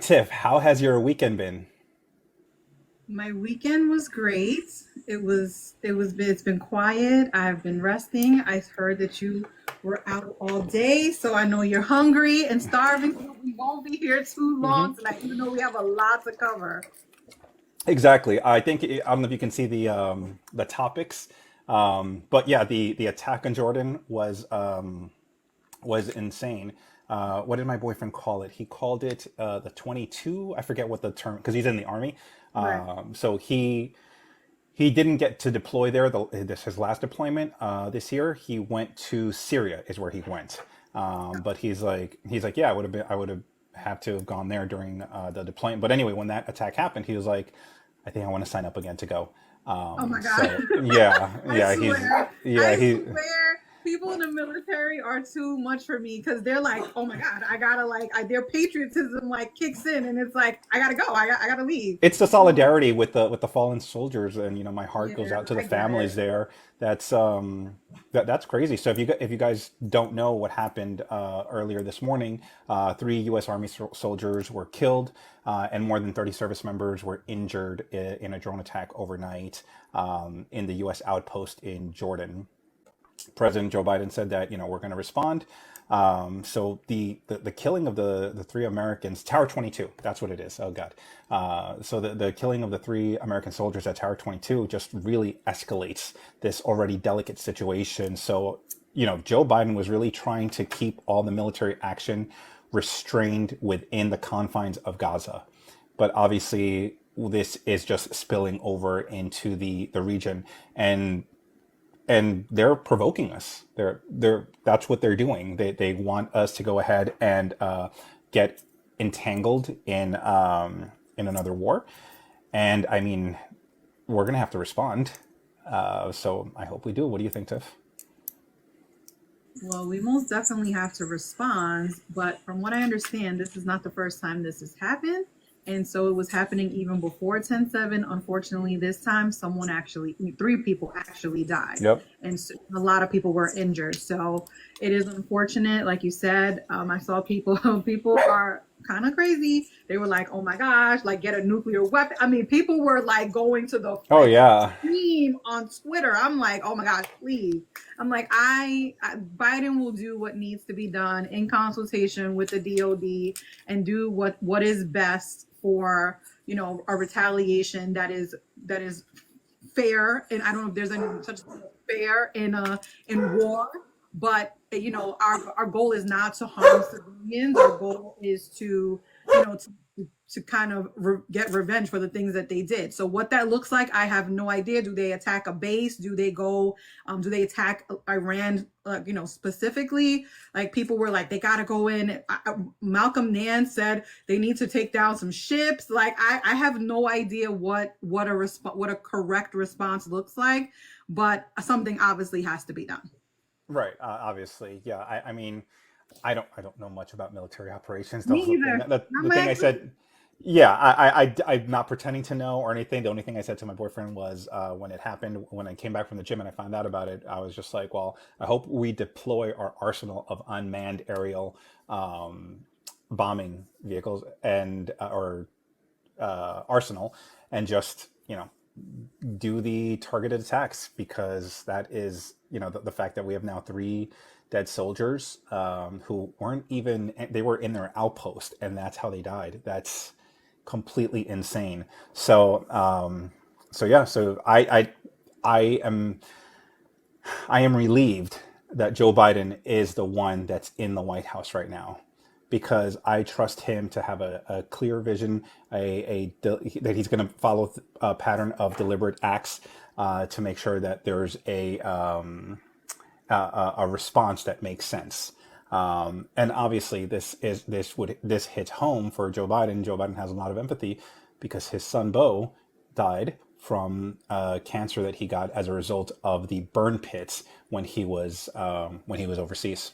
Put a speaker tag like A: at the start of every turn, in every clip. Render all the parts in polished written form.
A: Tiff, how has your weekend been?
B: My weekend was great. It's been quiet. I've been resting. I heard that you were out all day, so I know you're hungry and starving. So we won't be here too long
A: Hmm.
B: tonight, even though we have a lot to cover.
A: Exactly. I don't know if you can see the topics, but yeah, the attack on Jordan was insane. What did my boyfriend call it? He called it the 22. I forget what the term because he's in the army.
B: Right.
A: So he didn't get to deploy there. This his last deployment this year. He went to Syria, is where he went. But he's like, yeah, I would have had to have gone there during the deployment. But anyway, when that attack happened, he was like, I think I want to sign up again to go.
B: Oh my God.
A: So yeah,
B: I
A: yeah,
B: swear.
A: yeah,
B: I
A: he
B: swear. People in the military are too much for me because they're like, oh my God, I gotta their patriotism like kicks in and it's like, I gotta go. I gotta leave.
A: it's the
B: So,
A: solidarity with the fallen soldiers, and my heart
B: yeah,
A: goes out to the
B: I get
A: families
B: it.
A: there. That's crazy. So if you guys don't know what happened earlier this morning, three U.S. Army soldiers were killed, and more than 30 service members were injured in a drone attack overnight in the U.S. outpost in Jordan. President Joe Biden said that we're going to respond. So the killing of the three Americans, Tower 22, that's what it is. Oh God. So the killing of the three American soldiers at Tower 22 just really escalates this already delicate situation. So Joe Biden was really trying to keep all the military action restrained within the confines of Gaza, but obviously this is just spilling over into the region, and they're provoking us. They're that's what they're doing. They want us to go ahead and get entangled in another war, and I mean we're gonna have to respond. So I hope we do. What do you think, Tiff?
B: Well, we most definitely have to respond, but from what I understand, this is not the first time this has happened. And so it was happening even before 10/7. Unfortunately, this time three people actually died.
A: Yep.
B: And so a lot of people were injured. So it is unfortunate. Like you said, I saw people, people are kind of crazy. They were like, oh my gosh, like get a nuclear weapon. I mean, people were like going to the
A: Oh yeah.
B: extreme on Twitter. I'm like, oh my gosh, please. I'm like, Biden will do what needs to be done in consultation with the DOD and do what is best for a retaliation that is fair. And I don't know if there's any such thing as fair in war, but our goal is not to harm civilians. Our goal is to to kind of get revenge for the things that they did. So what that looks like, I have no idea. Do they attack a base? Do they go? Do they attack Iran? Specifically, like people were like, they got to go in. Malcolm Nance said they need to take down some ships. Like I have no idea what a correct response looks like, but something obviously has to be done.
A: Right. Obviously, yeah. I mean, I don't know much about military operations.
B: Me
A: The,
B: either.
A: the,
B: I'm
A: the thing I
B: like,
A: said, yeah, I'm not pretending to know or anything. The only thing I said to my boyfriend was when it happened, when I came back from the gym and I found out about it, I was just like, well, I hope we deploy our arsenal of unmanned aerial um, bombing vehicles and or arsenal, and just do the targeted attacks, because that is the fact that we have now three dead soldiers who weren't even, they were in their outpost, and that's how they died. That's completely insane. So yeah, so I am relieved that Joe Biden is the one that's in the White House right now, because I trust him to have a clear vision, that he's going to follow a pattern of deliberate acts to make sure that there's a response that makes sense. And obviously, this hits home for Joe Biden. Joe Biden has a lot of empathy because his son Bo died from cancer that he got as a result of the burn pits when he was overseas.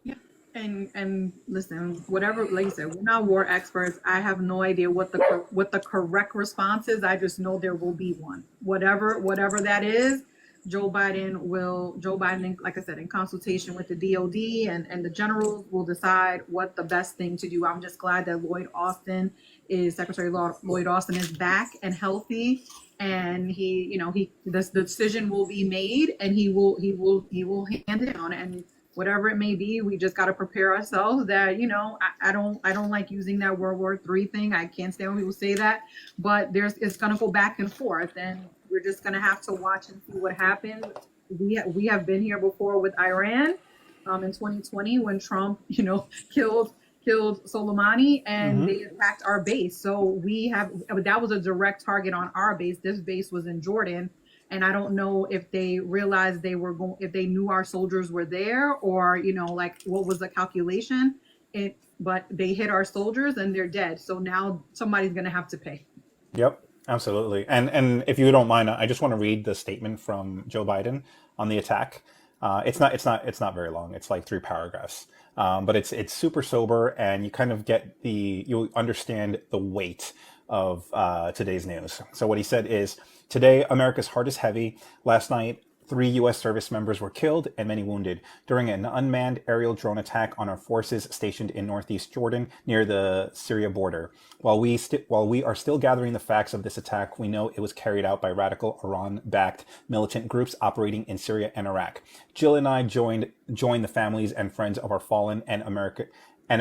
B: yeah. And listen, whatever, like you said, we're not war experts. I have no idea what the correct response is. I just know there will be one. Whatever that is, Joe Biden, like I said, in consultation with the DOD and the generals, will decide what the best thing to do. I'm just glad that Secretary Lloyd Austin is back and healthy, and the decision will be made, and he will hand it down, and whatever it may be, we just got to prepare ourselves that, I don't like using that World War III thing. I can't stand when people say that, but it's going to go back and forth, and we're just going to have to watch and see what happens. We have been here before with Iran, in 2020 when Trump, killed Soleimani, and they attacked our base. So that was a direct target on our base. This base was in Jordan. And I don't know if they realized if they knew our soldiers were there, or, what was the calculation. But they hit our soldiers and they're dead. So now somebody's going to have to pay.
A: Yep, absolutely. And if you don't mind, I just want to read the statement from Joe Biden on the attack. It's not very long. It's like 3 paragraphs. But it's super sober, and you kind of you understand the weight of today's news. So what he said is, today, America's heart is heavy. Last night, 3 U.S. service members were killed and many wounded during an unmanned aerial drone attack on our forces stationed in northeast Jordan near the Syria border. While we are still gathering the facts of this attack, we know it was carried out by radical Iran-backed militant groups operating in Syria and Iraq. Jill and I joined the families and friends of our fallen and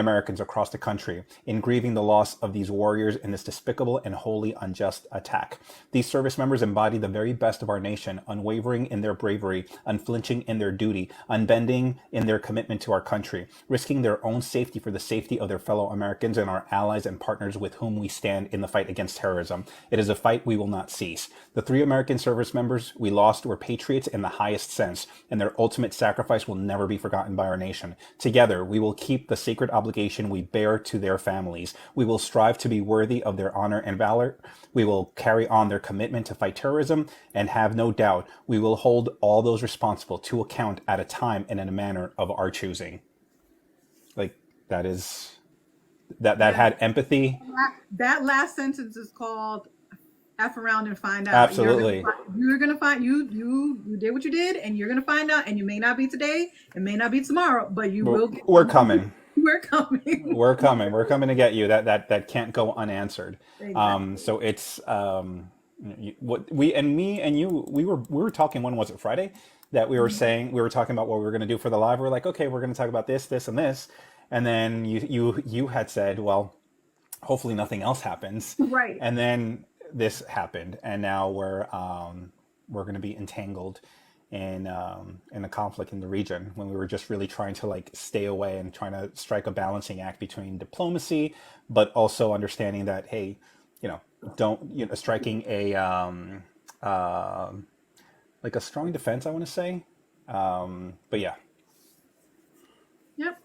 A: Americans across the country in grieving the loss of these warriors in this despicable and wholly unjust attack. These service members embody the very best of our nation, unwavering in their bravery, unflinching in their duty, unbending in their commitment to our country, risking their own safety for the safety of their fellow Americans and our allies and partners with whom we stand in the fight against terrorism. It is a fight we will not cease. The 3 American service members we lost were patriots in the highest sense, and their ultimate sacrifice will never be forgotten by our nation. Together, we will keep the sacred obligation we bear to their families. We will strive to be worthy of their honor and valor. We will carry on their commitment to fight terrorism, and have no doubt we will hold all those responsible to account at a time and in a manner of our choosing. Like, that had empathy.
B: That last sentence is called F around and find out.
A: Absolutely.
B: You're gonna find you did what you did, and you're gonna find out, and you may not be today, it may not be tomorrow, but will get.
A: We're coming.
B: We're coming.
A: We're coming. We're coming to get you. That can't go unanswered.
B: Exactly.
A: So it's what we were talking. When was it? Friday? That we were saying, we were talking about what we were going to do for the live. We're like, okay, we're going to talk about this, and this, and then you had said, well, hopefully nothing else happens.
B: Right.
A: And then this happened, and now we're going to be entangled in a conflict in the region, when we were just really trying to like stay away and trying to strike a balancing act between diplomacy, but also understanding that, hey, striking a like a strong defense, I want to say, but yeah.
B: Yep.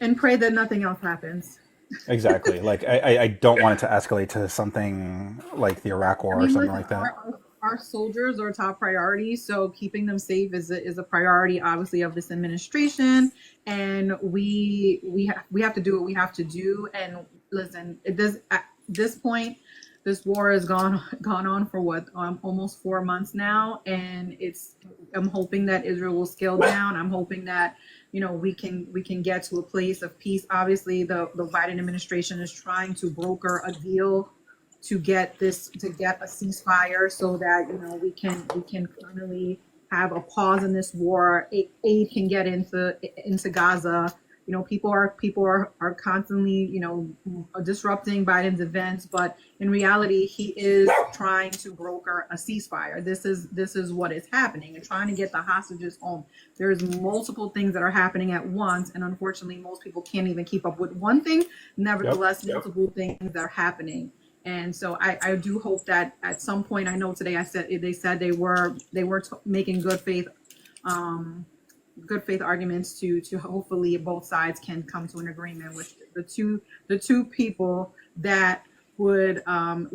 B: And pray that nothing else happens.
A: Exactly. Like I don't want it to escalate to something like the Iraq War or something like that.
B: Our soldiers are top priority, so keeping them safe is a priority, obviously, of this administration. And we have to do what we have to do. And listen, at this point, this war has gone on for what, almost 4 months now, and I'm hoping that Israel will scale down. I'm hoping that we can get to a place of peace. Obviously, the Biden administration is trying to broker a deal to get a ceasefire, so that we can finally have a pause in this war. Aid can get into Gaza. People are constantly disrupting Biden's events, but in reality, he is trying to broker a ceasefire. This is what is happening, and trying to get the hostages home. There's multiple things that are happening at once, and unfortunately, most people can't even keep up with one thing. Nevertheless, multiple things are happening. And so I do hope that at some point, I know today they said they were making good faith arguments to hopefully both sides can come to an agreement with the two people that would have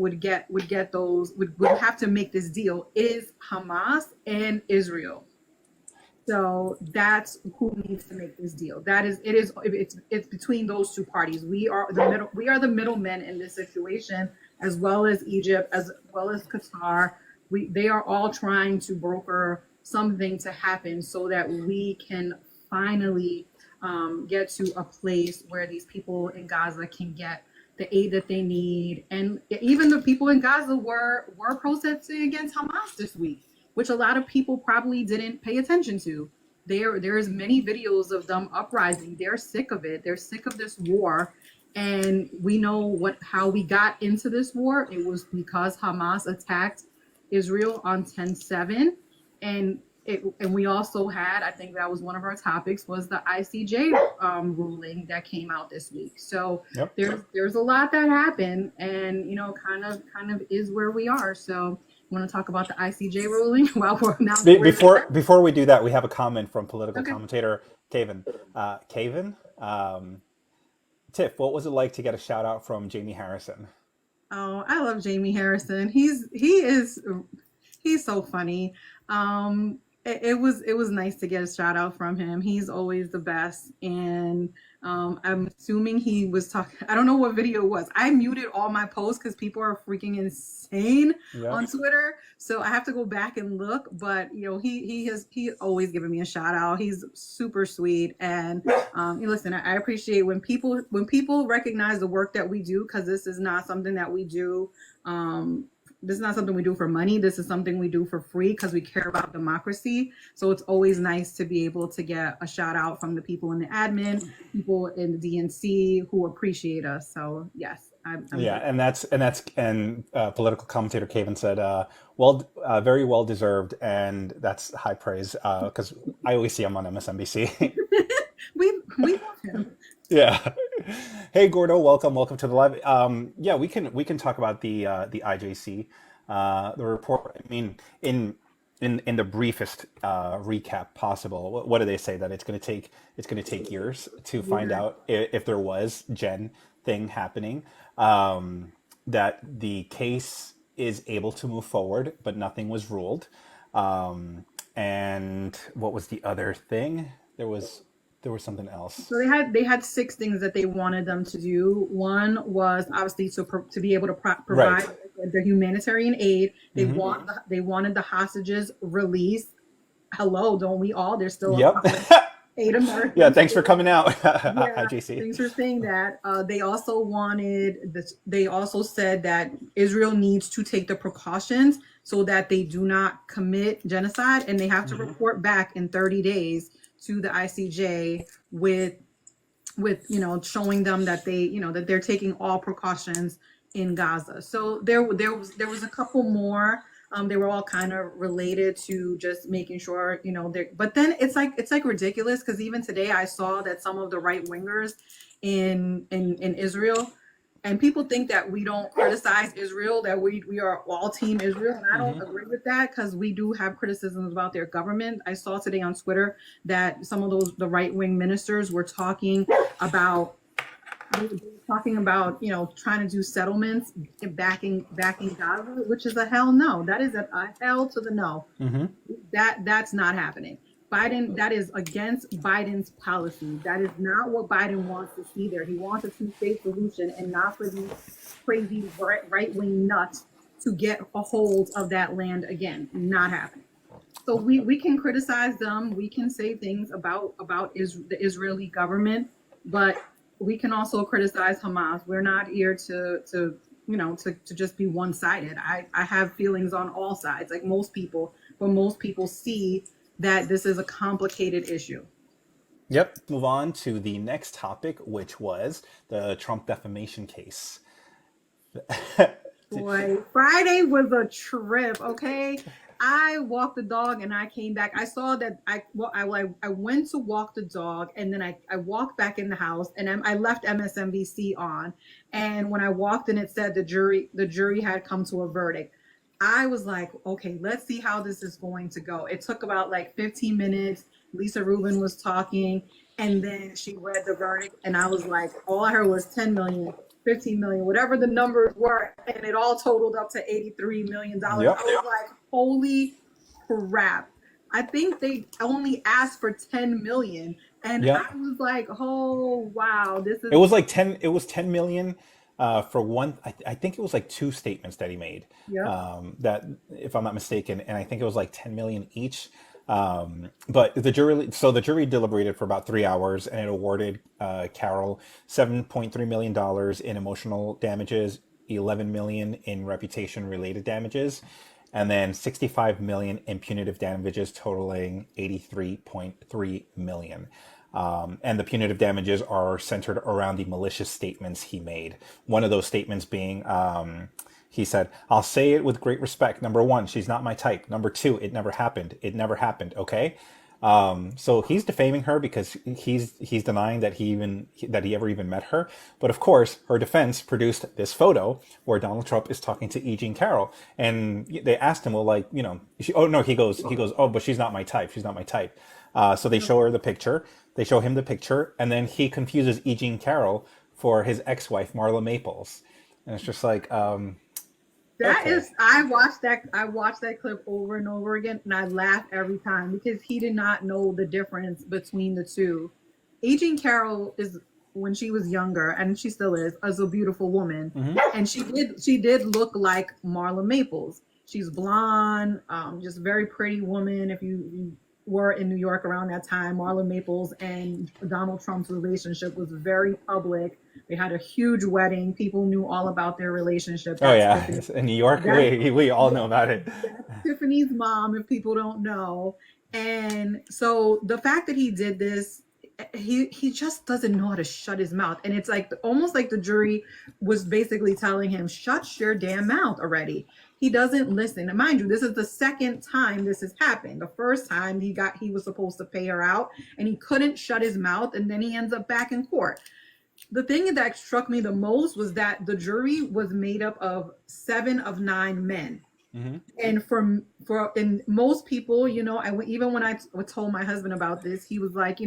B: to make this deal is Hamas and Israel. So that's who needs to make this deal. It's between those two parties. We are the middlemen in this situation, as well as Egypt, as well as Qatar. they are all trying to broker something to happen so that we can finally get to a place where these people in Gaza can get the aid that they need. And even the people in Gaza were protesting against Hamas this week, which a lot of people probably didn't pay attention to. There's many videos of them uprising. They're sick of it. They're sick of this war. And we know how we got into this war. It was because Hamas attacked Israel on 10/7, and we also had, I think that was one of our topics, was the ICJ ruling that came out this week. So
A: Yep.
B: there's a lot that happened, and kind of is where we are. So want to talk about the ICJ ruling while we're now
A: Before we do that, we have a comment from political
B: Okay.
A: commentator Caven. Caven, Tiff, what was it like to get a shout out from Jamie Harrison?
B: Oh, I love Jamie Harrison. He's so funny. It was nice to get a shout out from him. He's always the best. And I'm assuming he was talking. I don't know what video it was. I muted all my posts because people are freaking insane on Twitter. So I have to go back and look. But he always given me a shout out. He's super sweet. And listen, I appreciate when people recognize the work that we do, because this is not something that we do. This is not something we do for money. This is something we do for free because we care about democracy. So it's always nice to be able to get a shout out from the people in the admin, people in the DNC who appreciate us. So yes, I'm
A: and political commentator Caven said, very well deserved, and that's high praise because I always see him on MSNBC.
B: we love him.
A: Yeah. Hey Gordo, welcome to the live. Yeah, we can talk about the IJC, the report. I mean, in the briefest recap possible. What do they say, that it's going to take years to find out if there was gen thing happening, that the case is able to move forward, but nothing was ruled. And what was the other thing? There was something else.
B: So they had 6 things that they wanted them to do. One was obviously to be able to provide the humanitarian aid. They wanted the hostages released. Hello, don't we all? There's still 8 Americans.
A: Yeah, thanks for coming out, IJC.
B: Thanks for saying that. They also wanted this. They also said that Israel needs to take the precautions so that they do not commit genocide, and they have to report back in 30 days to the ICJ with showing them that that they're taking all precautions in Gaza. So there was a couple more. They were all kind of related to just making sure but then it's like ridiculous, because even today I saw that some of the right wingers in Israel, and people think that we don't criticize Israel, that we are all team Israel. And I don't agree with that, because we do have criticisms about their government. I saw today on Twitter that some of the right-wing ministers were talking about trying to do settlements backing Gaza, which is a hell no. That is a hell to the no. That's not happening. Biden, that is against Biden's policy. That is not what Biden wants to see there. He wants a two-state solution, and not for these crazy right-wing nuts to get a hold of that land again. Not happening. So we can criticize them. We can say things about the Israeli government, but we can also criticize Hamas. We're not here to just be one-sided. I have feelings on all sides, like most people, but most people see that this is a complicated issue.
A: Yep. Move on to the next topic, which was the Trump defamation case.
B: Boy, Friday was a trip, okay? I walked the dog and I came back. I saw that I went to walk the dog, and then I walked back in the house, and I left MSNBC on. And when I walked in, it said the jury had come to a verdict. I was like, okay, let's see how this is going to go. It took about 15 minutes. Lisa Rubin was talking, and then she read the verdict, and I was like, all I heard was 10 million, 15 million, whatever the numbers were, and it all totaled up to $83 million. Yep. I was like, holy crap. I think they only asked for 10 million. And I was like, oh wow, this is.
A: It was 10 million for one, I think it was like two statements that he made.
B: Yep.
A: That, if I'm not mistaken, and I think it was like 10 million each. But the jury deliberated for about 3 hours, and it awarded Carol $7.3 million in emotional damages, 11 million in reputation related damages, and then 65 million in punitive damages, totaling 83.3 million. And the punitive damages are centered around the malicious statements he made. One of those statements being, he said, "I'll say it with great respect. Number one, she's not my type. Number two, it never happened. It never happened. Okay." So he's defaming her because he's denying that he ever even met her. But of course, her defense produced this photo where Donald Trump is talking to E. Jean Carroll, and they asked him, "Well, like, oh no," he goes, "Oh, but she's not my type. She's not my type." So they show her the picture. They show him the picture, and then he confuses E. Jean Carroll for his ex-wife Marla Maples, and it's just like,
B: That
A: okay.
B: is, I watched that clip over and over again, and I laugh every time because he did not know the difference between the two. Aging Carol is, when she was younger, and she still is, as a beautiful woman,
A: Hmm.
B: and she did look like Marla Maples. She's blonde, just very pretty woman. If you were in New York around that time, Marla Maples and Donald Trump's relationship was very public. They had a huge wedding. People knew all about their relationship.
A: Oh
B: That's
A: yeah,
B: Tiffany.
A: in New York,
B: That's,
A: we all know about it.
B: that's Tiffany's mom, if people don't know. And so the fact that he did this, he just doesn't know how to shut his mouth. And it's like almost like the jury was basically telling him, shut your damn mouth already. He doesn't listen. And mind you, this is the second time this has happened. The first time he was supposed to pay her out and he couldn't shut his mouth, and then he ends up back in court. The thing that struck me the most was that the jury was made up of 7 of 9 men.
A: Hmm.
B: And and most people, even when I told my husband about this, he was like,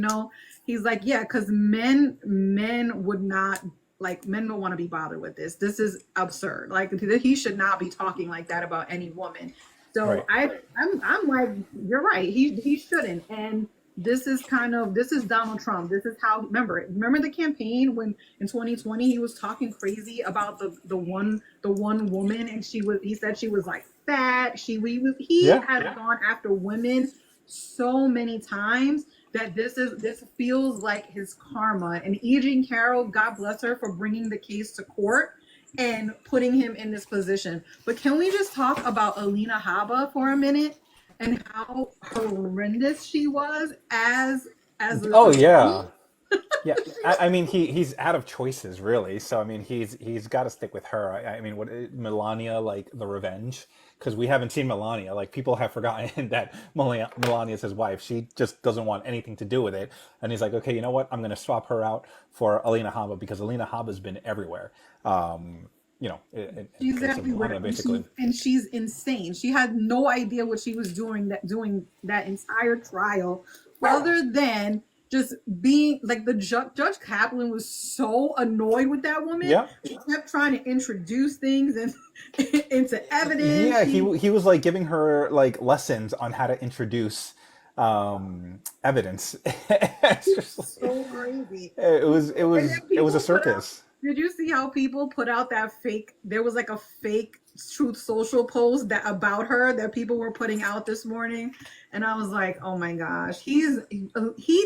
B: he's like, yeah, because men would not, like, men don't want to be bothered with this. This is absurd. Like, he should not be talking like that about any woman. So
A: Right.
B: I'm like, you're right. He shouldn't. And this is Donald Trump. This is how, remember the campaign when in 2020 he was talking crazy about the one woman, and he said she was like fat. He
A: Yeah.
B: has gone after women so many times that this feels like his karma. And E. Jean Carroll, God bless her for bringing the case to court and putting him in this position. But can we just talk about Alina Habba for a minute and how horrendous she was as an
A: Oh
B: attorney?
A: yeah. Yeah, I mean he's out of choices really. So I mean he's got to stick with her. I mean, what, Melania, like the revenge, because we haven't seen Melania. Like, people have forgotten that Melania's his wife. She just doesn't want anything to do with it. And he's like, okay, you know what? I'm going to swap her out for Alina Habba because Alina Habba's been everywhere. In
B: She's
A: place of
B: everywhere,
A: Melania,
B: and
A: basically.
B: she's insane. She had no idea what she was doing that entire trial, other than just being like the Judge Kaplan was so annoyed with that woman.
A: Yeah.
B: She kept trying to introduce things and into evidence.
A: Yeah, he was like giving her like lessons on how to introduce evidence. It's just like,
B: So crazy.
A: it was it
B: And
A: was
B: then
A: it was a
B: people put out,
A: circus.
B: did you see how people put out that fake, there was like a fake Truth Social post that about her that people were putting out this morning? And I was like, oh my gosh, he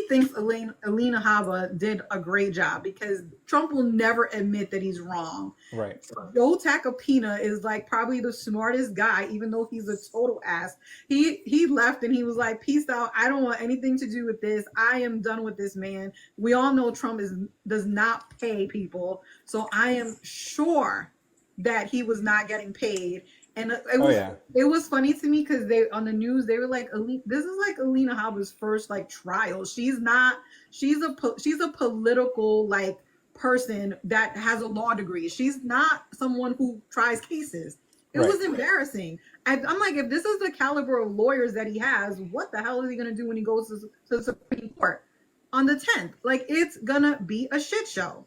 B: thinks Alina Habba did a great job because Trump will never admit that he's wrong.
A: Right.
B: Joe Tacopina is like probably the smartest guy, even though he's a total ass. He left and he was like, peace out. I don't want anything to do with this. I am done with this man. We all know Trump does not pay people. So I am sure that he was not getting paid. And
A: Oh yeah.
B: it was funny to me because they on the news they were like, this is like Alina Habba's first like trial. She's a political like person that has a law degree. She's not someone who tries cases. It
A: Right.
B: was embarrassing. I'm like, if this is the caliber of lawyers that he has, what the hell is he going to do when he goes to the Supreme Court on the 10th? Like, it's going to be a shit show.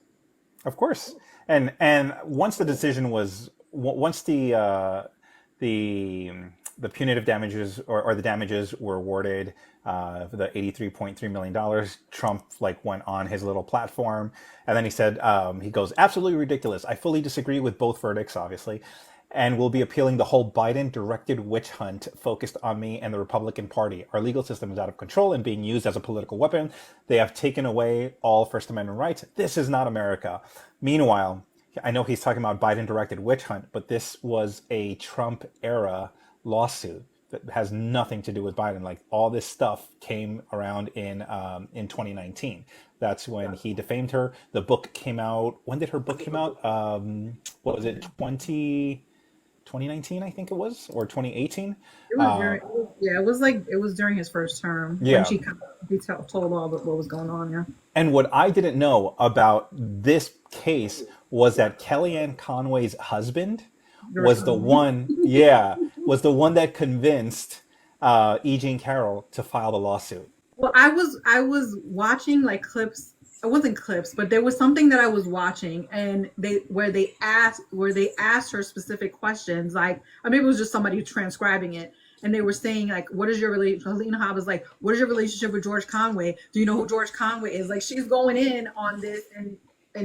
A: Of course. And once the decision was once the the punitive damages or the damages were awarded for the $83.3 million. Trump like went on his little platform, and then he said, he goes, absolutely ridiculous. I fully disagree with both verdicts, obviously, and will be appealing the whole Biden-directed witch hunt focused on me and the Republican Party. Our legal system is out of control and being used as a political weapon. They have taken away all First Amendment rights. This is not America. Meanwhile, I know he's talking about Biden-directed witch hunt, but this was a Trump-era lawsuit that has nothing to do with Biden. Like all this stuff came around in 2019. That's when he defamed her. The book came out. When did her book come out? What was it? 2019, I think it was, or 2018.
B: It was during, yeah, it was during his first term when
A: Yeah.
B: he told all what was going on. Yeah.
A: And what I didn't know about this case was that Kellyanne Conway's husband was the one, was the one that convinced E. Jean Carroll to file the lawsuit.
B: Well, I was watching like clips. It wasn't clips, but there was something that I was watching, and they asked her specific questions. Like, I mean, it was just somebody transcribing it, and they were saying like, "What is your relationship?" Helena Hobb was like, "What is your relationship with George Conway? Do you know who George Conway is?" Like, she's going in on this, and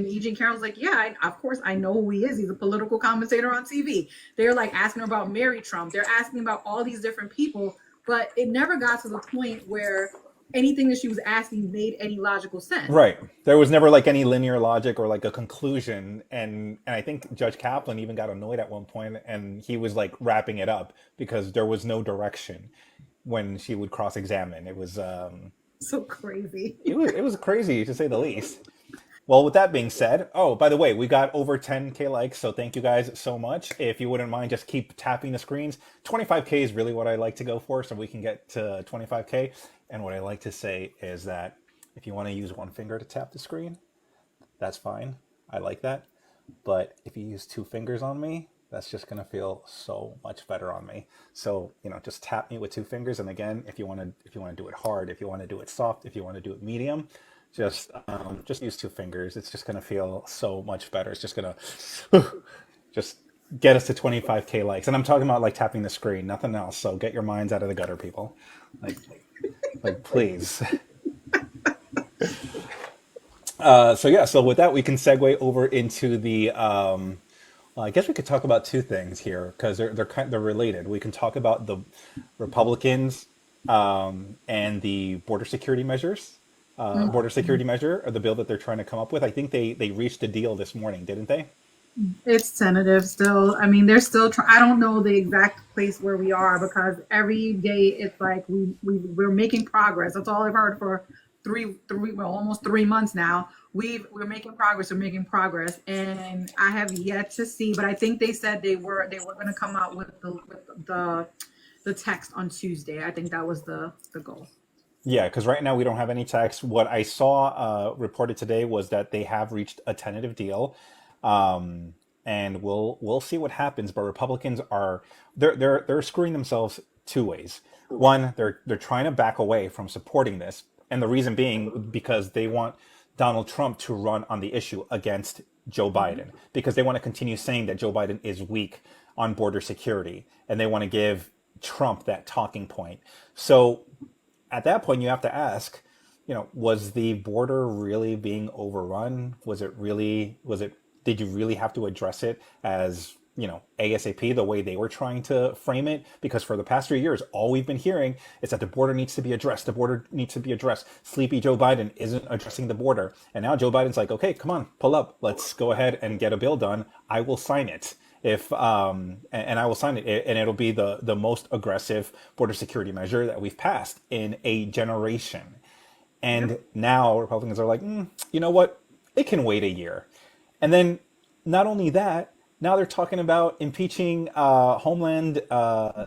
B: E. Jean Carroll's like, "Yeah, of course I know who he is. He's a political commentator on TV." They're like asking her about Mary Trump. They're asking about all these different people, but it never got to the point where anything that she was asking made any logical sense.
A: Right. There was never like any linear logic or like a conclusion. And I think Judge Kaplan even got annoyed at one point, and he was like wrapping it up because there was no direction when she would cross-examine. It was
B: So crazy.
A: it was crazy to say the least. Well, with that being said, oh, by the way, we got over 10K likes, so thank you guys so much. If you wouldn't mind, just keep tapping the screens. 25K is really what I like to go for, so we can get to 25K. And what I like to say is that if you want to use one finger to tap the screen, that's fine. I like that. But if you use two fingers on me, that's just going to feel so much better on me. So, just tap me with two fingers. And again, if you want to do it hard, if you want to do it soft, if you want to do it medium, just use two fingers. It's just going to feel so much better. It's just going to just get us to 25K likes. And I'm talking about like tapping the screen, nothing else. So get your minds out of the gutter, people. Like please. So with that, we can segue over into the, I guess we could talk about two things here because they're related. We can talk about the Republicans and the border security measures. Border security measure, or the bill that they're trying to come up with. I think they reached a deal this morning, didn't they?
B: It's tentative still. I mean, they're still I don't know the exact place where we are because every day it's like we're making progress. That's all I've heard for almost 3 months now. We're making progress. We're making progress, and I have yet to see. But I think they said they were going to come out with the text on Tuesday. I think that was the goal.
A: Yeah, because right now we don't have any text. What I saw reported today was that they have reached a tentative deal, and we'll see what happens. But Republicans they're screwing themselves two ways. One, they're trying to back away from supporting this, and the reason being because they want Donald Trump to run on the issue against Joe Biden, because they want to continue saying that Joe Biden is weak on border security, and they want to give Trump that talking point. So at that point, you have to ask, was the border really being overrun? Did you really have to address it as, ASAP, the way they were trying to frame it? Because for the past 3 years, all we've been hearing is that the border needs to be addressed. The border needs to be addressed. Sleepy Joe Biden isn't addressing the border. And now Joe Biden's like, okay, come on, pull up. Let's go ahead and get a bill done. I will sign it. And I will sign it, and it'll be the most aggressive border security measure that we've passed in a generation. And now Republicans are like, you know what? It can wait a year. And then not only that, now they're talking about impeaching Homeland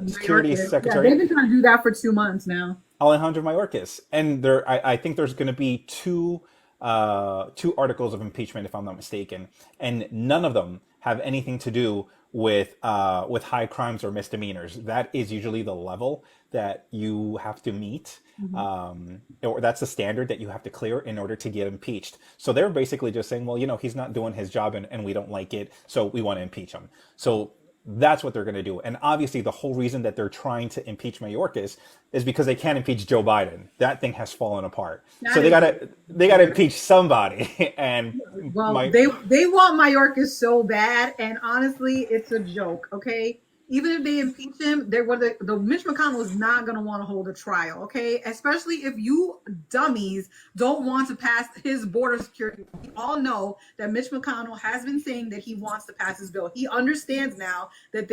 A: Security Secretary.
B: Yeah, they've been trying to do that for 2 months now.
A: Alejandro Mayorkas. And I think there's going to be two articles of impeachment, if I'm not mistaken, and none of them have anything to do with high crimes or misdemeanors. That is usually the level that you have to meet, or that's the standard that you have to clear in order to get impeached. So they're basically just saying, well, he's not doing his job and we don't like it, so we want to impeach him. So That's what they're going to do. And obviously, the whole reason that they're trying to impeach Mayorkas is because they can't impeach Joe Biden. That thing has fallen apart. So
B: That is
A: they gotta impeach somebody. And
B: well,
A: my
B: they want Mayorkas so bad, and honestly, it's a joke. Okay, even if they impeach him, they're what the Mitch McConnell is not going to want to hold a trial. Okay, especially if you dummies don't want to pass his border security. We all know that Mitch McConnell has been saying that he wants to pass his bill. He understands now that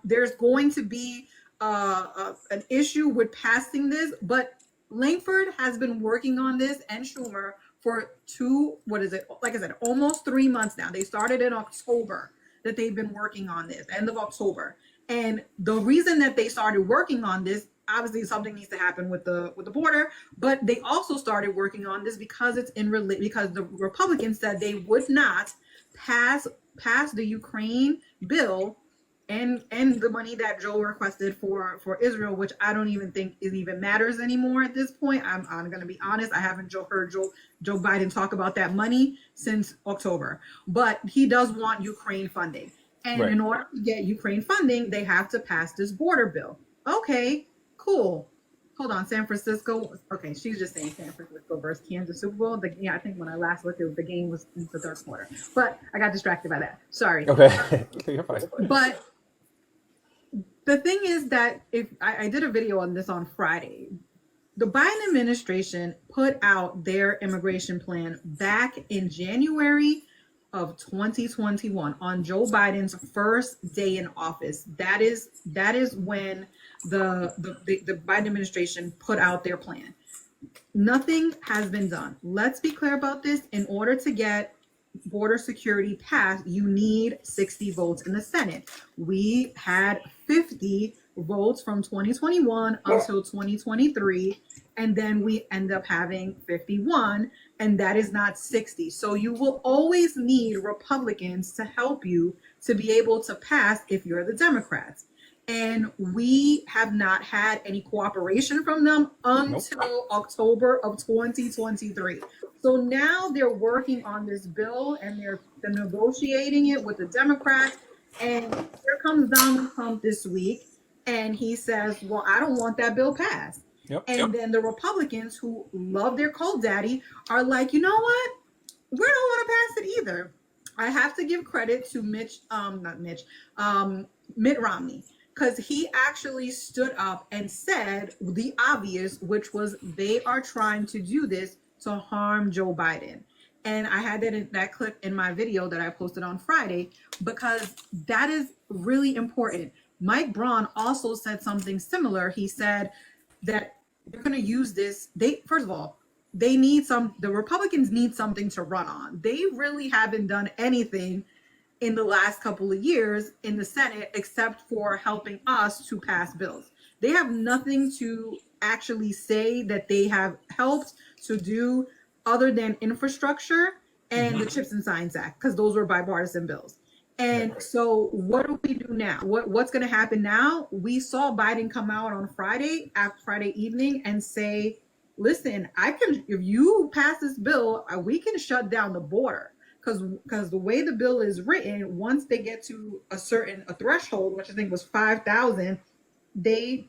B: there's going to be an issue with passing this, but Langford has been working on this and Schumer for like I said, almost 3 months now. They started in October that they've been working on this, end of October. And the reason that they started working on this, obviously something needs to happen with the border, but they also started working on this because because the Republicans said they would not pass the Ukraine bill and the money that Joe requested for Israel, which I don't even think it even matters anymore at this point. I'm going to be honest. I haven't heard Joe Biden talk about that money since October, but he does want Ukraine funding. And
A: right.
B: in order to get Ukraine funding, they have to pass this border bill. Okay, cool. Hold on, San Francisco. Okay, she's just saying San Francisco versus Kansas Super Bowl. I think when I last looked, the game was in the third quarter, but I got distracted by that. Sorry.
A: Okay, you're fine.
B: But the thing is that if I did a video on this on Friday, the Biden administration put out their immigration plan back in January of 2021 on Joe Biden's first day in office. That is when the Biden administration put out their plan. Nothing has been done. Let's be clear about this. In order to get border security passed, you need 60 votes in the Senate. We had 50 votes from 2021 until 2023, and then we end up having 51, and that is not 60. So you will always need Republicans to help you to be able to pass if you're the Democrats. And we have not had any cooperation from them until October of 2023. So now they're working on this bill and they're negotiating it with the Democrats. And here comes Donald Trump this week, and he says, well, I don't want that bill passed. Then the Republicans, who love their cold daddy, are like, you know what? We don't want to pass it either. I have to give credit to Mitt Romney, because he actually stood up and said the obvious, which was they are trying to do this to harm Joe Biden. And I had that clip in my video that I posted on Friday, because that is really important. Mike Braun also said something similar. He said that they're going to use this. First of all, the Republicans need something to run on. They really haven't done anything in the last couple of years in the Senate except for helping us to pass bills. They have nothing to actually say that they have helped to do other than infrastructure and the Chips and Science Act, because those were bipartisan bills. And so what do we do now? What's going to happen now? We saw Biden come out on Friday evening and say, listen, if you pass this bill, we can shut down the border. Because the way the bill is written, once they get to a threshold, which I think was 5,000, he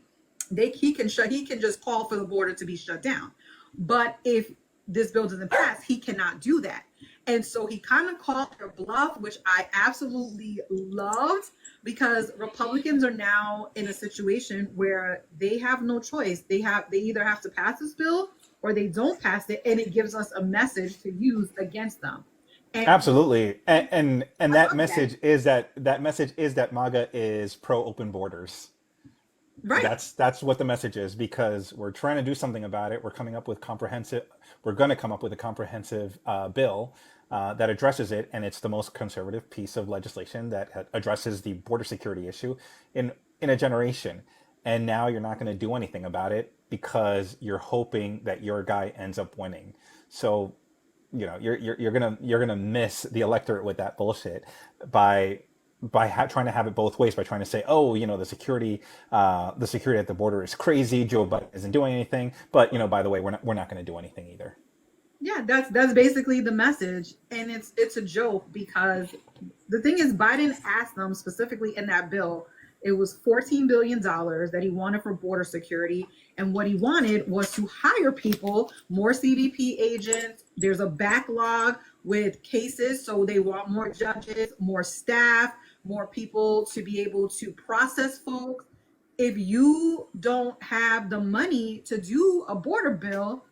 B: can just call for the border to be shut down. But if this bill doesn't pass, he cannot do that. And so he kind of called their bluff, which I absolutely loved, because Republicans are now in a situation where they have no choice. They either have to pass this bill or they don't pass it, and it gives us a message to use against them. And
A: Absolutely, and that message is that MAGA is pro open borders.
B: right.
A: That's what the message is, because we're trying to do something about it. We're going to come up with a comprehensive bill that addresses it, and it's the most conservative piece of legislation that addresses the border security issue in a generation. And now you're not going to do anything about it because you're hoping that your guy ends up winning. So, you're gonna miss the electorate with that bullshit by trying to have it both ways, by trying to say, oh, the security at the border is crazy. Joe Biden isn't doing anything, but by the way, we're not going to do anything either.
B: Yeah, that's basically the message, and it's a joke, because the thing is, Biden asked them specifically in that bill. It was $14 billion that he wanted for border security. And what he wanted was to hire people, more CBP agents. There's a backlog with cases. So they want more judges, more staff, more people to be able to process folks. If you don't have the money to do a border bill,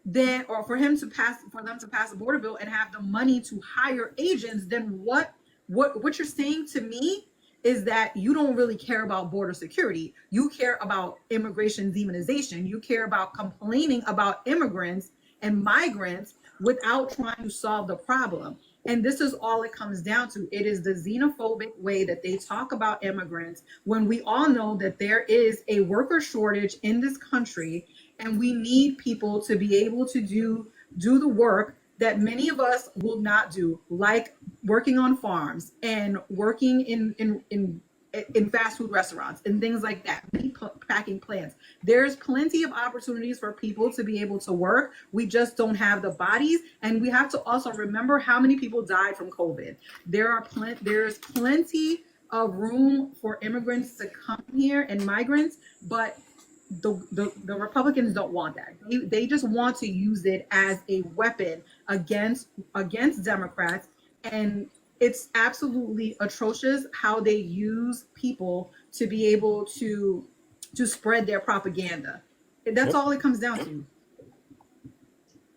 B: then, or for them to pass a border bill and have the money to hire agents, then what you're saying to me is that you don't really care about border security. You care about immigration demonization. You care about complaining about immigrants and migrants without trying to solve the problem. And this is all it comes down to. It is the xenophobic way that they talk about immigrants when we all know that there is a worker shortage in this country, and we need people to be able to do the work that many of us will not do, like working on farms and working in fast food restaurants and things like that, packing plants. There's plenty of opportunities for people to be able to work. We just don't have the bodies. And we have to also remember how many people died from COVID. There's plenty of room for immigrants to come here and migrants, but the Republicans don't want that. They just want to use it as a weapon against Democrats, and it's absolutely atrocious how they use people to be able to spread their propaganda. That's all it comes down to.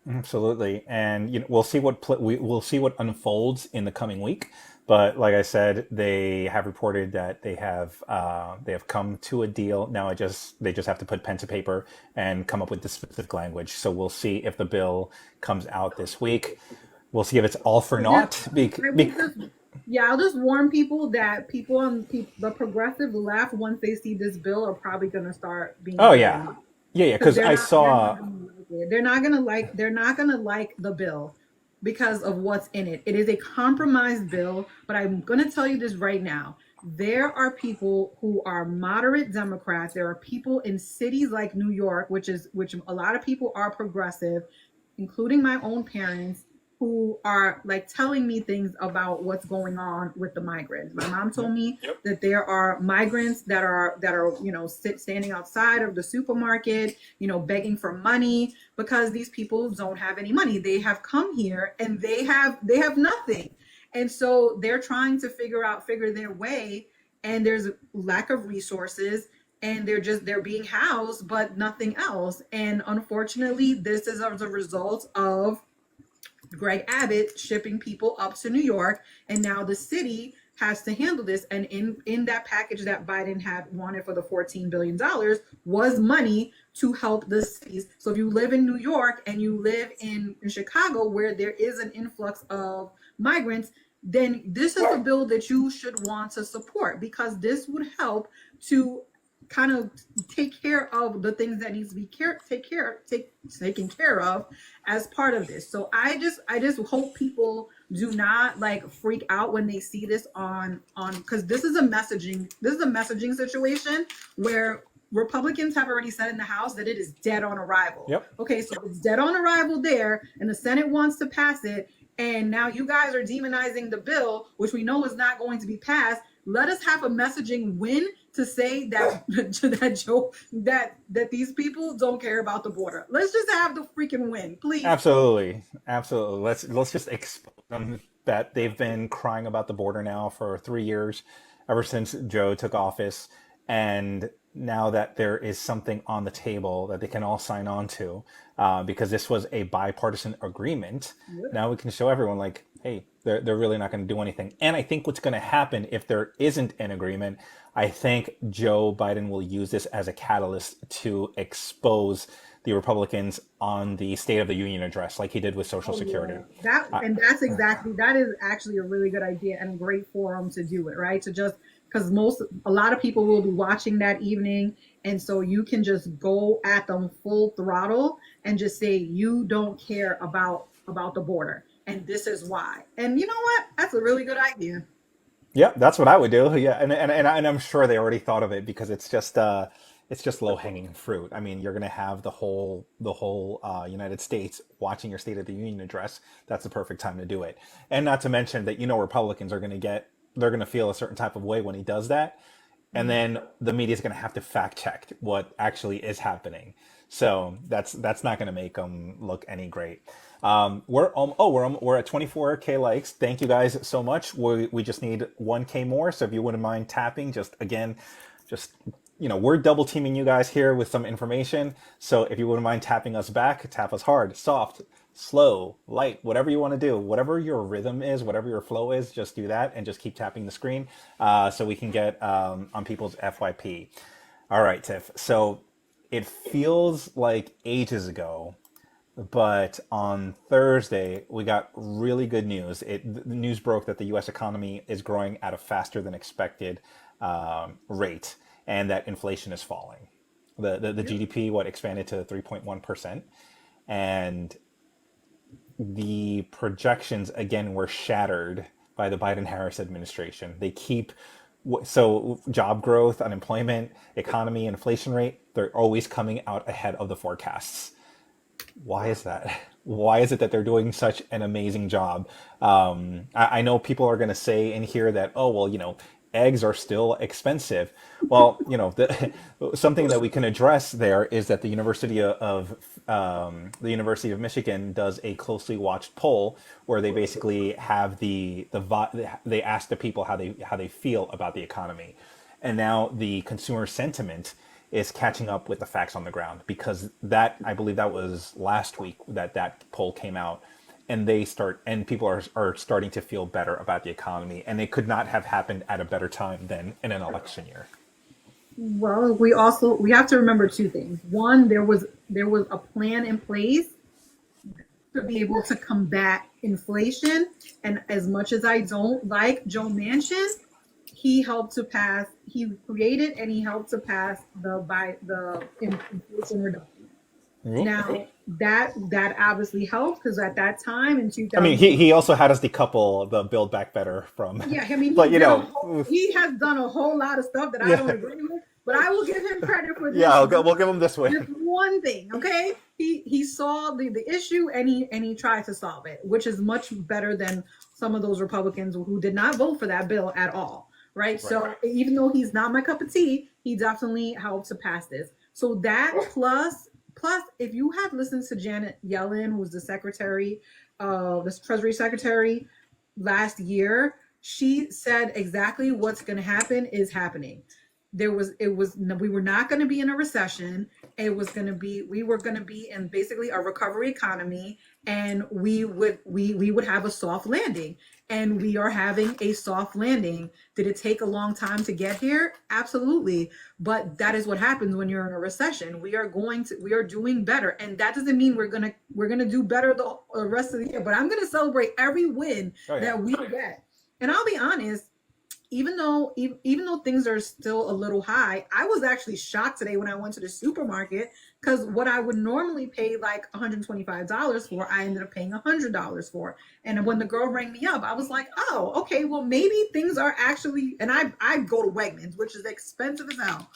A: Absolutely, and we'll see we'll see what unfolds in the coming week. But like I said, they have reported that they have come to a deal. Now they just have to put pen to paper and come up with the specific language. So we'll see if the bill comes out this week. We'll see if it's all for naught.
B: I'll just warn people that the progressive left, once they see this bill, are probably going to start being.
A: Oh yeah. Because I saw
B: they're not gonna like the bill because of what's in it. It is a compromised bill, but I'm gonna tell you this right now. There are people who are moderate Democrats. There are people in cities like New York, which a lot of people are progressive, including my own parents, who are like telling me things about what's going on with the migrants. My mom told me that there are migrants that are standing outside of the supermarket, begging for money because these people don't have any money. They have come here and they have nothing. And so they're trying to figure their way, and there's a lack of resources, and they're being housed but nothing else. And unfortunately, this is as a result of Greg Abbott shipping people up to New York, and now the city has to handle this. And in that package that Biden had wanted for the $14 billion was money to help the cities. So if you live in New York and you live in Chicago, where there is an influx of migrants, then this is a bill that you should want to support, because this would help to kind of take care of the things that needs to be taken care of as part of this. So I just hope people do not freak out when they see this on because this is a messaging situation where Republicans have already said in the House that it is dead on arrival.
A: Yep.
B: Okay, so it's dead on arrival there, and the Senate wants to pass it, and now you guys are demonizing the bill, which we know is not going to be passed. Let us have a messaging win to say that that these people don't care about the border. Let's just have the freaking win, please.
A: Absolutely. Let's just expose them that they've been crying about the border now for 3 years, ever since Joe took office, and now that there is something on the table that they can all sign on to, because this was a bipartisan agreement. Yep. Now we can show everyone hey, they're really not going to do anything. And I think what's going to happen if there isn't an agreement, I think Joe Biden will use this as a catalyst to expose the Republicans on the State of the Union address, like he did with Social Security.
B: Yeah. That is actually a really good idea and a great forum to do it, right? To just, because a lot of people will be watching that evening, and so you can just go at them full throttle and just say you don't care about the border, and this is why. And you know what? That's a really good idea.
A: Yeah, that's what I would do. Yeah, and I'm sure they already thought of it, because it's just it's just low hanging fruit. I mean, you're going to have the whole United States watching your State of the Union address. That's the perfect time to do it. And not to mention that Republicans are going to they're going to feel a certain type of way when he does that, and then the media is going to have to fact check what actually is happening. So that's not going to make them look any great. We're at 24K likes. Thank you guys so much. We just need 1K more. So if you wouldn't mind tapping, just we're double teaming you guys here with some information. So if you wouldn't mind tapping us back, tap us hard, soft, slow, light, whatever you want to do, whatever your rhythm is, whatever your flow is, just do that and just keep tapping the screen so we can get on people's FYP. All right, Tiff. So it feels like ages ago, but on Thursday we got really good news. The news broke that the U.S. economy is growing at a faster than expected rate, and that inflation is falling. The GDP expanded to 3.1%, and the projections again were shattered by the Biden-Harris administration. They keep job growth, unemployment, economy, inflation rate, they're always coming out ahead of the forecasts. Why is that? Why is it that they're doing such an amazing job? I know people are going to say in here that, oh, well, eggs are still expensive. Well, something that we can address there is that the University of Michigan does a closely watched poll where they basically have they ask the people how they feel about the economy, and now the consumer sentiment is catching up with the facts on the ground, because I believe that was last week that poll came out, and people are starting to feel better about the economy, and it could not have happened at a better time than in an election year.
B: Well, we have to remember two things. One, there was a plan in place to be able to combat inflation, and as much as I don't like Joe Manchin, he created and he helped to pass the inflation reduction. Mm-hmm. Now that obviously helped, because at that time in 2000,
A: I mean, he also had us decouple the Build Back Better from.
B: Yeah, I mean, he has done a whole lot of stuff that I don't agree with, but I will give him credit for this.
A: Yeah, we'll give him this one.
B: Just one thing, okay? He saw the issue and he tried to solve it, which is much better than some of those Republicans who did not vote for that bill at all, right? So even though he's not my cup of tea, he definitely helped to pass this. So that plus, if you have listened to Janet Yellen, who was the Treasury Secretary last year, she said exactly what's going to happen is happening. We were not going to be in a recession. We were going to be in basically a recovery economy, and we would have a soft landing, and we are having a soft landing. Did it take a long time to get here? Absolutely. But that is what happens when you're in a recession. We are doing better. And that doesn't mean we're going to do better the rest of the year, but I'm going to celebrate every win that we get. And I'll be honest, even though things are still a little high, I was actually shocked today when I went to the supermarket, because what I would normally pay like $125 for, I ended up paying $100 for. And when the girl rang me up, I was like, oh, okay, well, maybe things are actually, and I go to Wegmans, which is expensive as hell.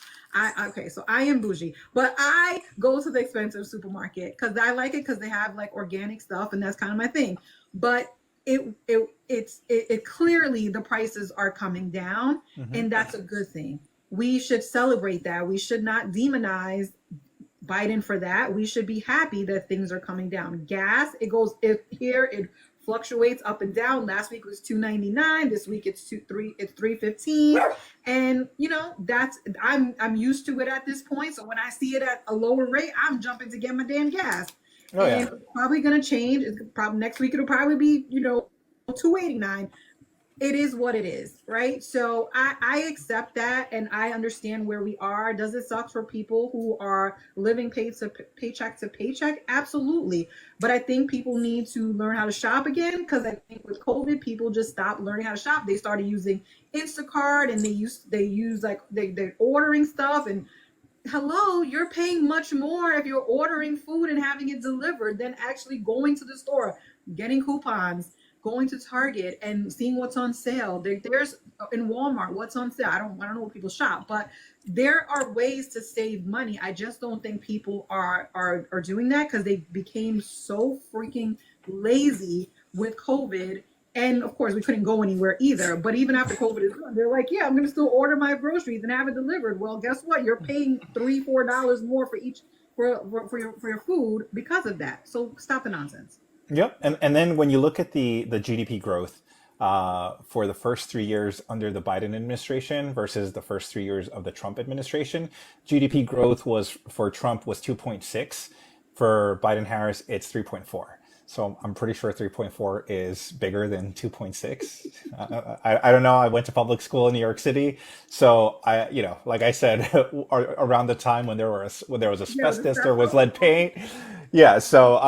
B: So I am bougie, but I go to the expensive supermarket because I like it, because they have like organic stuff, and that's kind of my thing. But it clearly the prices are coming down, and that's a good thing. We should celebrate that. We should not demonize Biden for that. We should be happy that things are coming down. Gas, it fluctuates up and down. Last week was $2.99. This week it's $3.15. And I'm used to it at this point. So when I see it at a lower rate, I'm jumping to get my damn gas. And it's probably going to change. Next week it'll probably be, $2.89. It is what it is, right? So I accept that, and I understand where we are. Does it suck for people who are living paycheck to paycheck? Absolutely. But I think people need to learn how to shop again, because I think with COVID, people just stopped learning how to shop. They started using Instacart, and they're ordering stuff, and hello, you're paying much more if you're ordering food and having it delivered than actually going to the store, getting coupons, going to Target and seeing what's on sale. There's in Walmart what's on sale. I don't know what people shop, but there are ways to save money. I just don't think people are doing that because they became so freaking lazy with COVID. And of course, we couldn't go anywhere either. But even after COVID is done, they're like, "Yeah, I'm going to still order my groceries and have it delivered." Well, guess what? You're paying $3, $4 more for each for your food because of that. So stop the nonsense.
A: Yep. And then when you look at the GDP growth for the first 3 years under the Biden administration versus the first 3 years of the Trump administration, GDP growth was for Trump was 2.6. For Biden Harris, it's 3.4. So I'm pretty sure 3.4 is bigger than 2.6. I don't know. I went to public school in New York City, so like I said, around the time when there was
B: Yeah, the
A: asbestos, there
B: stuff.
A: was lead paint. Yeah. So,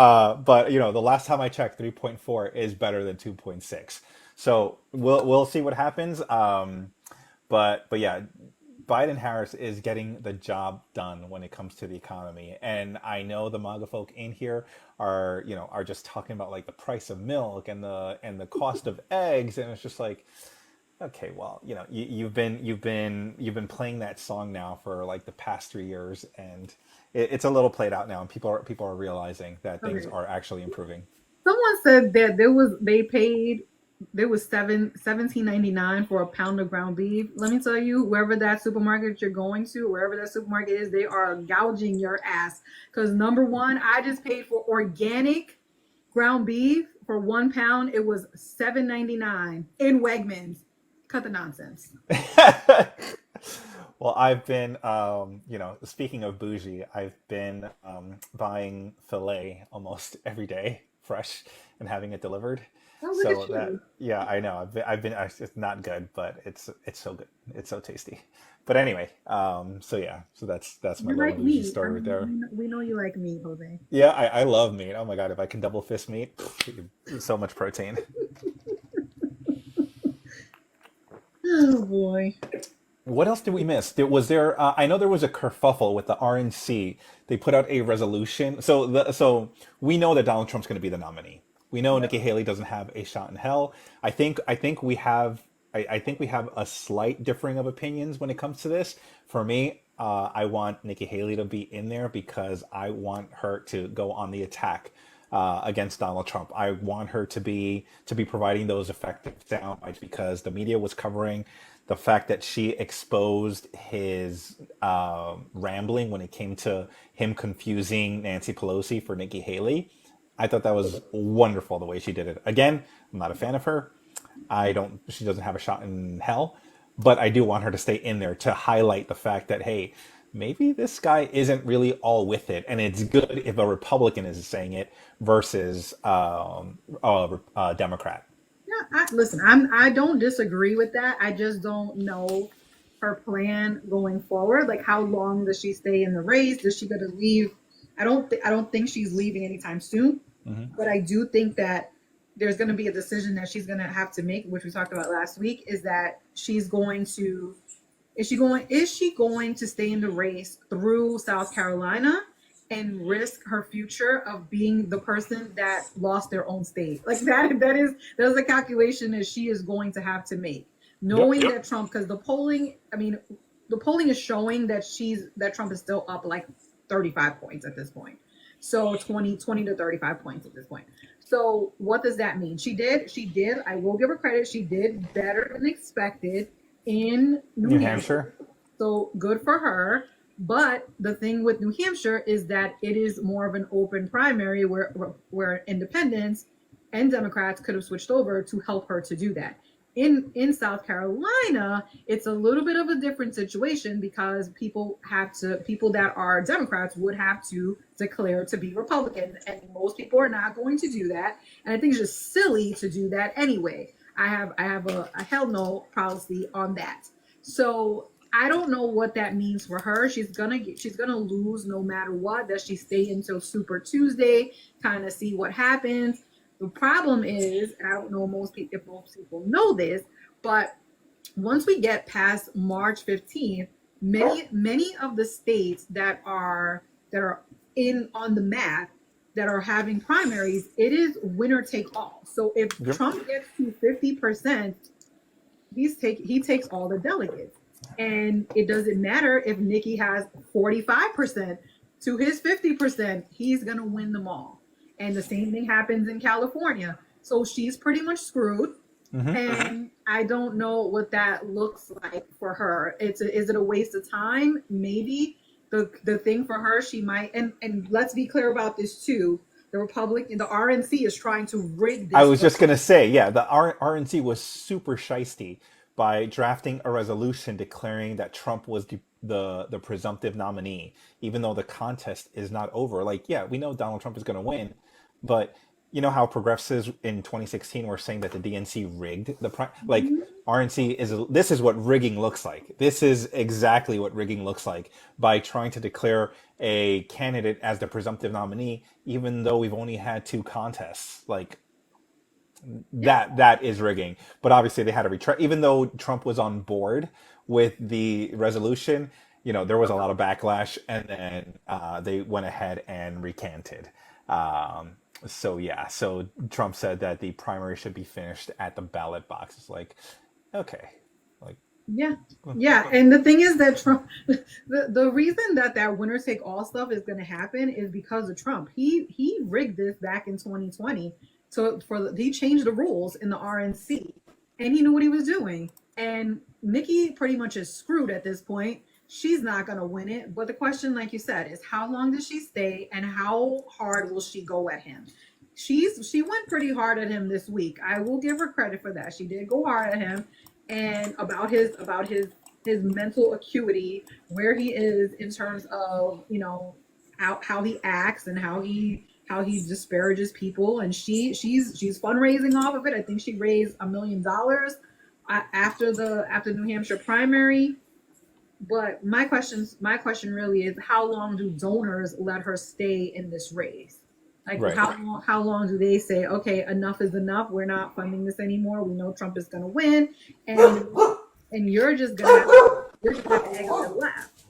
A: but the last time I checked, 3.4 is better than 2.6. So we'll see what happens. But yeah, Biden Harris is getting the job done when it comes to the economy. And I know the MAGA folk in here are just talking about like the price of milk and the cost of eggs, and it's just like, okay, well, you've been playing that song now for like the past 3 years, and it's a little played out now, and people are realizing that things
B: Okay.
A: are actually improving.
B: Someone said that they paid there was 17.99 for a pound of ground beef. Let me tell you, wherever that supermarket you're going to, wherever that supermarket is, they are gouging your ass. Because number one, I just paid for organic ground beef for 1 pound. It was 7.99 in Wegmans. Cut the nonsense.
A: Well, I've been, speaking of bougie, I've been buying filet almost every day, fresh, and having it delivered.
B: Oh, look
A: So
B: at
A: that,
B: you.
A: yeah, I know. It's not good, but it's so good. It's so tasty. But anyway, so yeah, so that's my
B: You
A: little
B: like
A: bougie
B: meat. I
A: story right
B: mean,
A: there.
B: we know you like meat, Jose.
A: Yeah, I love meat. Oh my God, if I can double fist meat, so much protein.
B: Oh boy.
A: What else did we miss? Was there? I know there was a kerfuffle with the RNC. They put out a resolution. So we know that Donald Trump's going to be the nominee. We know
B: Yep.
A: Nikki Haley doesn't have a shot in hell. I think we have a slight differing of opinions when it comes to this. For me, I want Nikki Haley to be in there because I want her to go on the attack against Donald Trump. I want her to be providing those effective sound bites because the media was covering the fact that she exposed his rambling when it came to him confusing Nancy Pelosi for Nikki Haley. I thought that was wonderful the way she did it. Again, I'm not a fan of her. I don't. She doesn't have a shot in hell, but I do want her to stay in there to highlight the fact that hey, maybe this guy isn't really all with it, and it's good if a Republican is saying it versus a Democrat.
B: Yeah, listen, I don't disagree with that. I just don't know her plan going forward. Like, how long does she stay in the race? Does she gonna leave? I don't think she's leaving anytime soon.
A: Hmm.
B: But I do think that there's going to be a decision that she's going to have to make, which we talked about last week. Is that she's going to is she going to stay in the race through South Carolina and risk her future of being the person that lost their own state? Like that's a calculation that she is going to have to make,
A: Yep.
B: knowing that Trump, because the polling, I mean, the polling is showing that Trump is still up like 35 points at this point. So 20 to 35 points at this point. So what does that mean? She did, I will give her credit, she did better than expected in New
A: New
B: Hampshire.
A: Hampshire.
B: So good for her. But the thing with New Hampshire is that it is more of an open primary where independents and Democrats could have switched over to help her to do that. In South Carolina, it's a little bit of a different situation because people that are Democrats would have to declare to be Republican, and most people are not going to do that. And I think it's just silly to do that anyway. I have a hell no policy on that. So I don't know what that means for her. She's gonna lose no matter what. Does she stay until Super Tuesday, kind of see what happens? The problem is, and I don't know if most people know this, but once we get past March 15th, many of the states that are in on the map that are having primaries, it is winner take all. So if
A: Yep.
B: Trump gets to 50%, he takes all the delegates. And it doesn't matter if Nikki has 45% to his 50%, he's going to win them all. And the same thing happens in California. So she's pretty much screwed.
A: Mm-hmm.
B: And I don't know what that looks like for her. Is it a waste of time? Maybe. The thing for her, she might, and let's be clear about this too. The RNC is trying to rig this.
A: I was just going to say, yeah, the RNC was super shisty by drafting a resolution declaring that Trump was the presumptive nominee, even though the contest is not over. Like, yeah, we know Donald Trump is going to win, but you know how progressives in 2016 were saying that the DNC rigged the like RNC this is what rigging looks like. This is exactly what rigging looks like by trying to declare a candidate as the presumptive nominee, even though we've only had 2 contests. Like that is rigging. But obviously they had to retract, even though Trump was on board with the resolution. You know, there was a lot of backlash, and then they went ahead and recanted. So yeah, so Trump said that the primary should be finished at the ballot box. It's like, okay, like
B: yeah. And the thing is that Trump, the reason that winner take all stuff is going to happen is because of Trump. He rigged this back in 2020. So he changed the rules in the RNC, and he knew what he was doing. And Nikki pretty much is screwed at this point. She's not going to win it. But the question, like you said, is how long does she stay and how hard will she go at him? She went pretty hard at him this week. I will give her credit for that. She did go hard at him and about his mental acuity, where he is in terms of, you know, how he acts and how he disparages people. And she's fundraising off of it. I think she raised $1 million after the New Hampshire primary. But my question really is, how long do donors let her stay in this race? Like,
A: right.
B: How long do they say, okay, enough is enough, we're not funding this anymore, we know Trump is going to win, and you're just going to exit the left.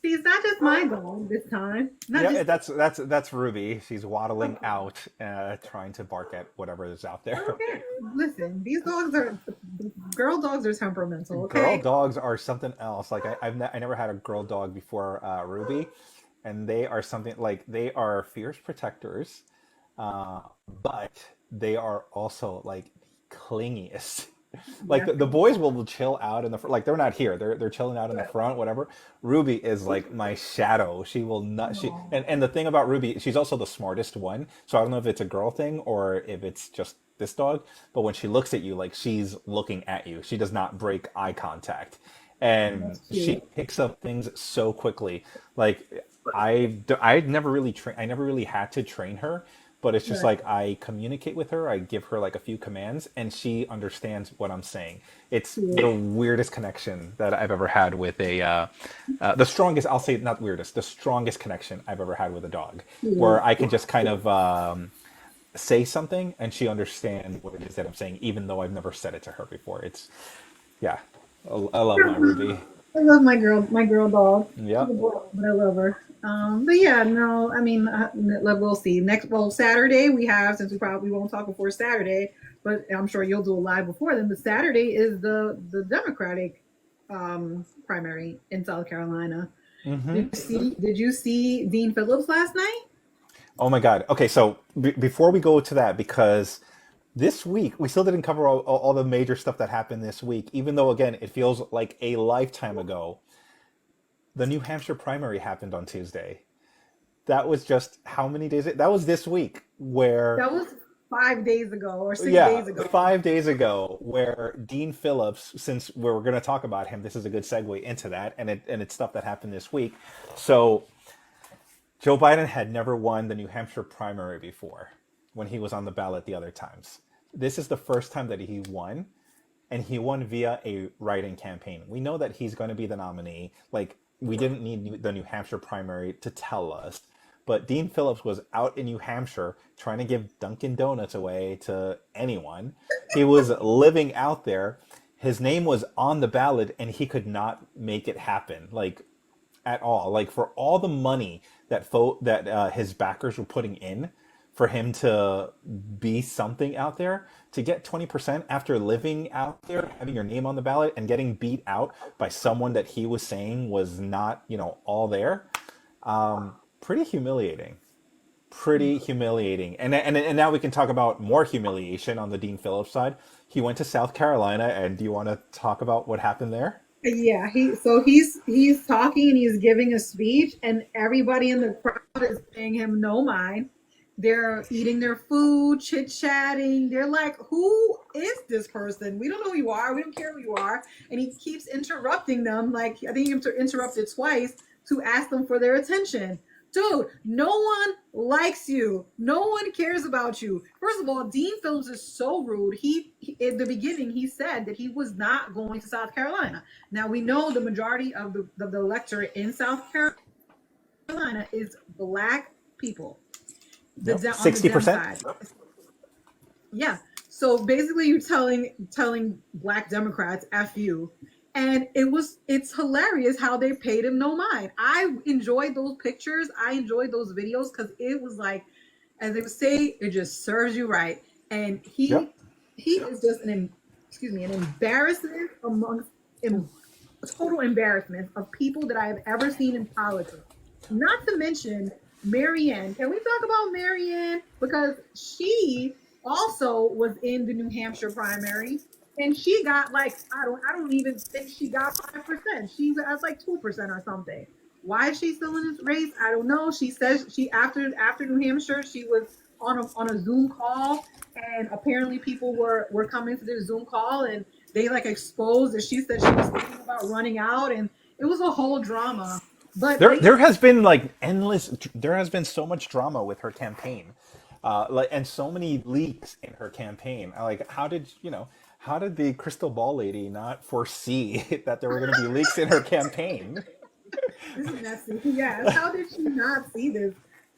B: See, it's not just my dog this time.
A: That's Ruby. She's waddling out, trying to bark at whatever is out there.
B: Okay. Listen, girl dogs are temperamental. Okay?
A: Girl dogs are something else. Like I never had a girl dog before Ruby, and they are something like they are fierce protectors, but they are also like the clingiest. Like the boys will chill out in the front, like they're not here, they're chilling out in the front, whatever. Ruby is like my shadow. She will not. And the thing about Ruby, she's also the smartest one. So I don't know if it's a girl thing or if it's just this dog. But when she looks at you, like she's looking at you. She does not break eye contact, and she picks up things so quickly. Like I never really had to train her. But it's just like I communicate with her. I give her like a few commands, and she understands what I'm saying. It's the weirdest connection that I've ever had with the strongest. I'll say not weirdest, the strongest connection I've ever had with a dog, where I can just kind of say something, and she understands what it is that I'm saying, even though I've never said it to her before. I love my Ruby.
B: I love my girl dog.
A: Yeah,
B: but I love her. But yeah, no, I mean, we'll see. Saturday we have, since we probably won't talk before Saturday, but I'm sure you'll do a live before then. But Saturday is the Democratic primary in South Carolina.
A: Mm-hmm.
B: Did you see Dean Phillips last night?
A: Oh my God. Okay, so before we go to that, because this week we still didn't cover all the major stuff that happened this week, even though again it feels like a lifetime ago. The New Hampshire primary happened on Tuesday. That was just how many days? That was this week where...
B: That was 5 days ago or 6 days ago.
A: 5 days ago, where Dean Phillips, since we're going to talk about him, this is a good segue into that, and it's stuff that happened this week. So Joe Biden had never won the New Hampshire primary before when he was on the ballot the other times. This is the first time that he won, and he won via a write-in campaign. We know that he's going to be the nominee. Like, we didn't need the New Hampshire primary to tell us. But Dean Phillips was out in New Hampshire trying to give Dunkin' Donuts away to anyone. He was living out there. His name was on the ballot, and he could not make it happen. Like, at all. Like for all the money that his backers were putting in for him to be something out there, to get 20% after living out there, having your name on the ballot, and getting beat out by someone that he was saying was not, all there. Pretty humiliating. Pretty humiliating. And now we can talk about more humiliation on the Dean Phillips side. He went to South Carolina, and do you want to talk about what happened there?
B: Yeah, he's talking and he's giving a speech, and everybody in the crowd is paying him no mind. They're eating their food, chit chatting. They're like, "Who is this person? We don't know who you are. We don't care who you are." And he keeps interrupting them. Like I think he interrupted twice to ask them for their attention. Dude, no one likes you. No one cares about you. First of all, Dean Phillips is so rude. He in the beginning he said that he was not going to South Carolina. Now we know the majority of the electorate in South Carolina is black people. The
A: Yep.
B: on the Dem
A: 60%.
B: side. Yeah. So basically you're telling black Democrats F you. And it's hilarious how they paid him no mind. I enjoyed those pictures. I enjoyed those videos because it was like, as they would say, it just serves you right. And he
A: Yep.
B: is just an embarrassment amongst a total embarrassment of people that I have ever seen in politics. Not to mention Marianne. Can we talk about Marianne? Because she also was in the New Hampshire primary, and she got like I don't even think she got 5%. She was like 2% or something. Why is she still in this race? I don't know. She says she after New Hampshire she was on a Zoom call, and apparently people were coming to the Zoom call, and they like exposed that she said she was thinking about running out, and it was a whole drama. But
A: There has been like endless. There has been so much drama with her campaign, and so many leaks in her campaign. Like, how did the crystal ball lady not foresee that there were going to be leaks in her campaign?
B: this is messy. Yes. How did she not see this?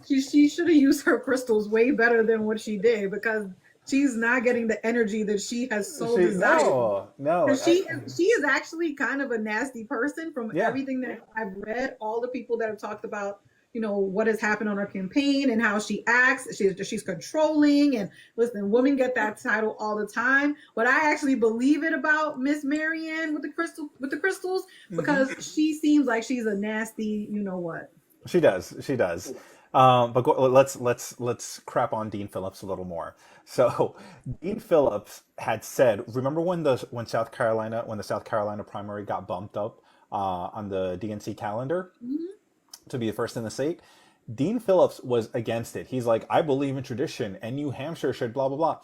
B: She should have used her crystals way better than what she did, because she's not getting the energy that she has so desired.
A: No.
B: And she is actually kind of a nasty person from
A: Yeah.
B: everything that I've read. All the people that have talked about, what has happened on her campaign and how she acts. She's controlling. And listen, women get that title all the time, but I actually believe it about Miss Marianne with the crystals, because she seems like she's a nasty, what.
A: She does. She does. But let's crap on Dean Phillips a little more. So Dean Phillips had said, remember when the South Carolina primary got bumped up on the DNC calendar to be the first in the state? Dean Phillips was against it. He's like, I believe in tradition, and New Hampshire should blah blah blah.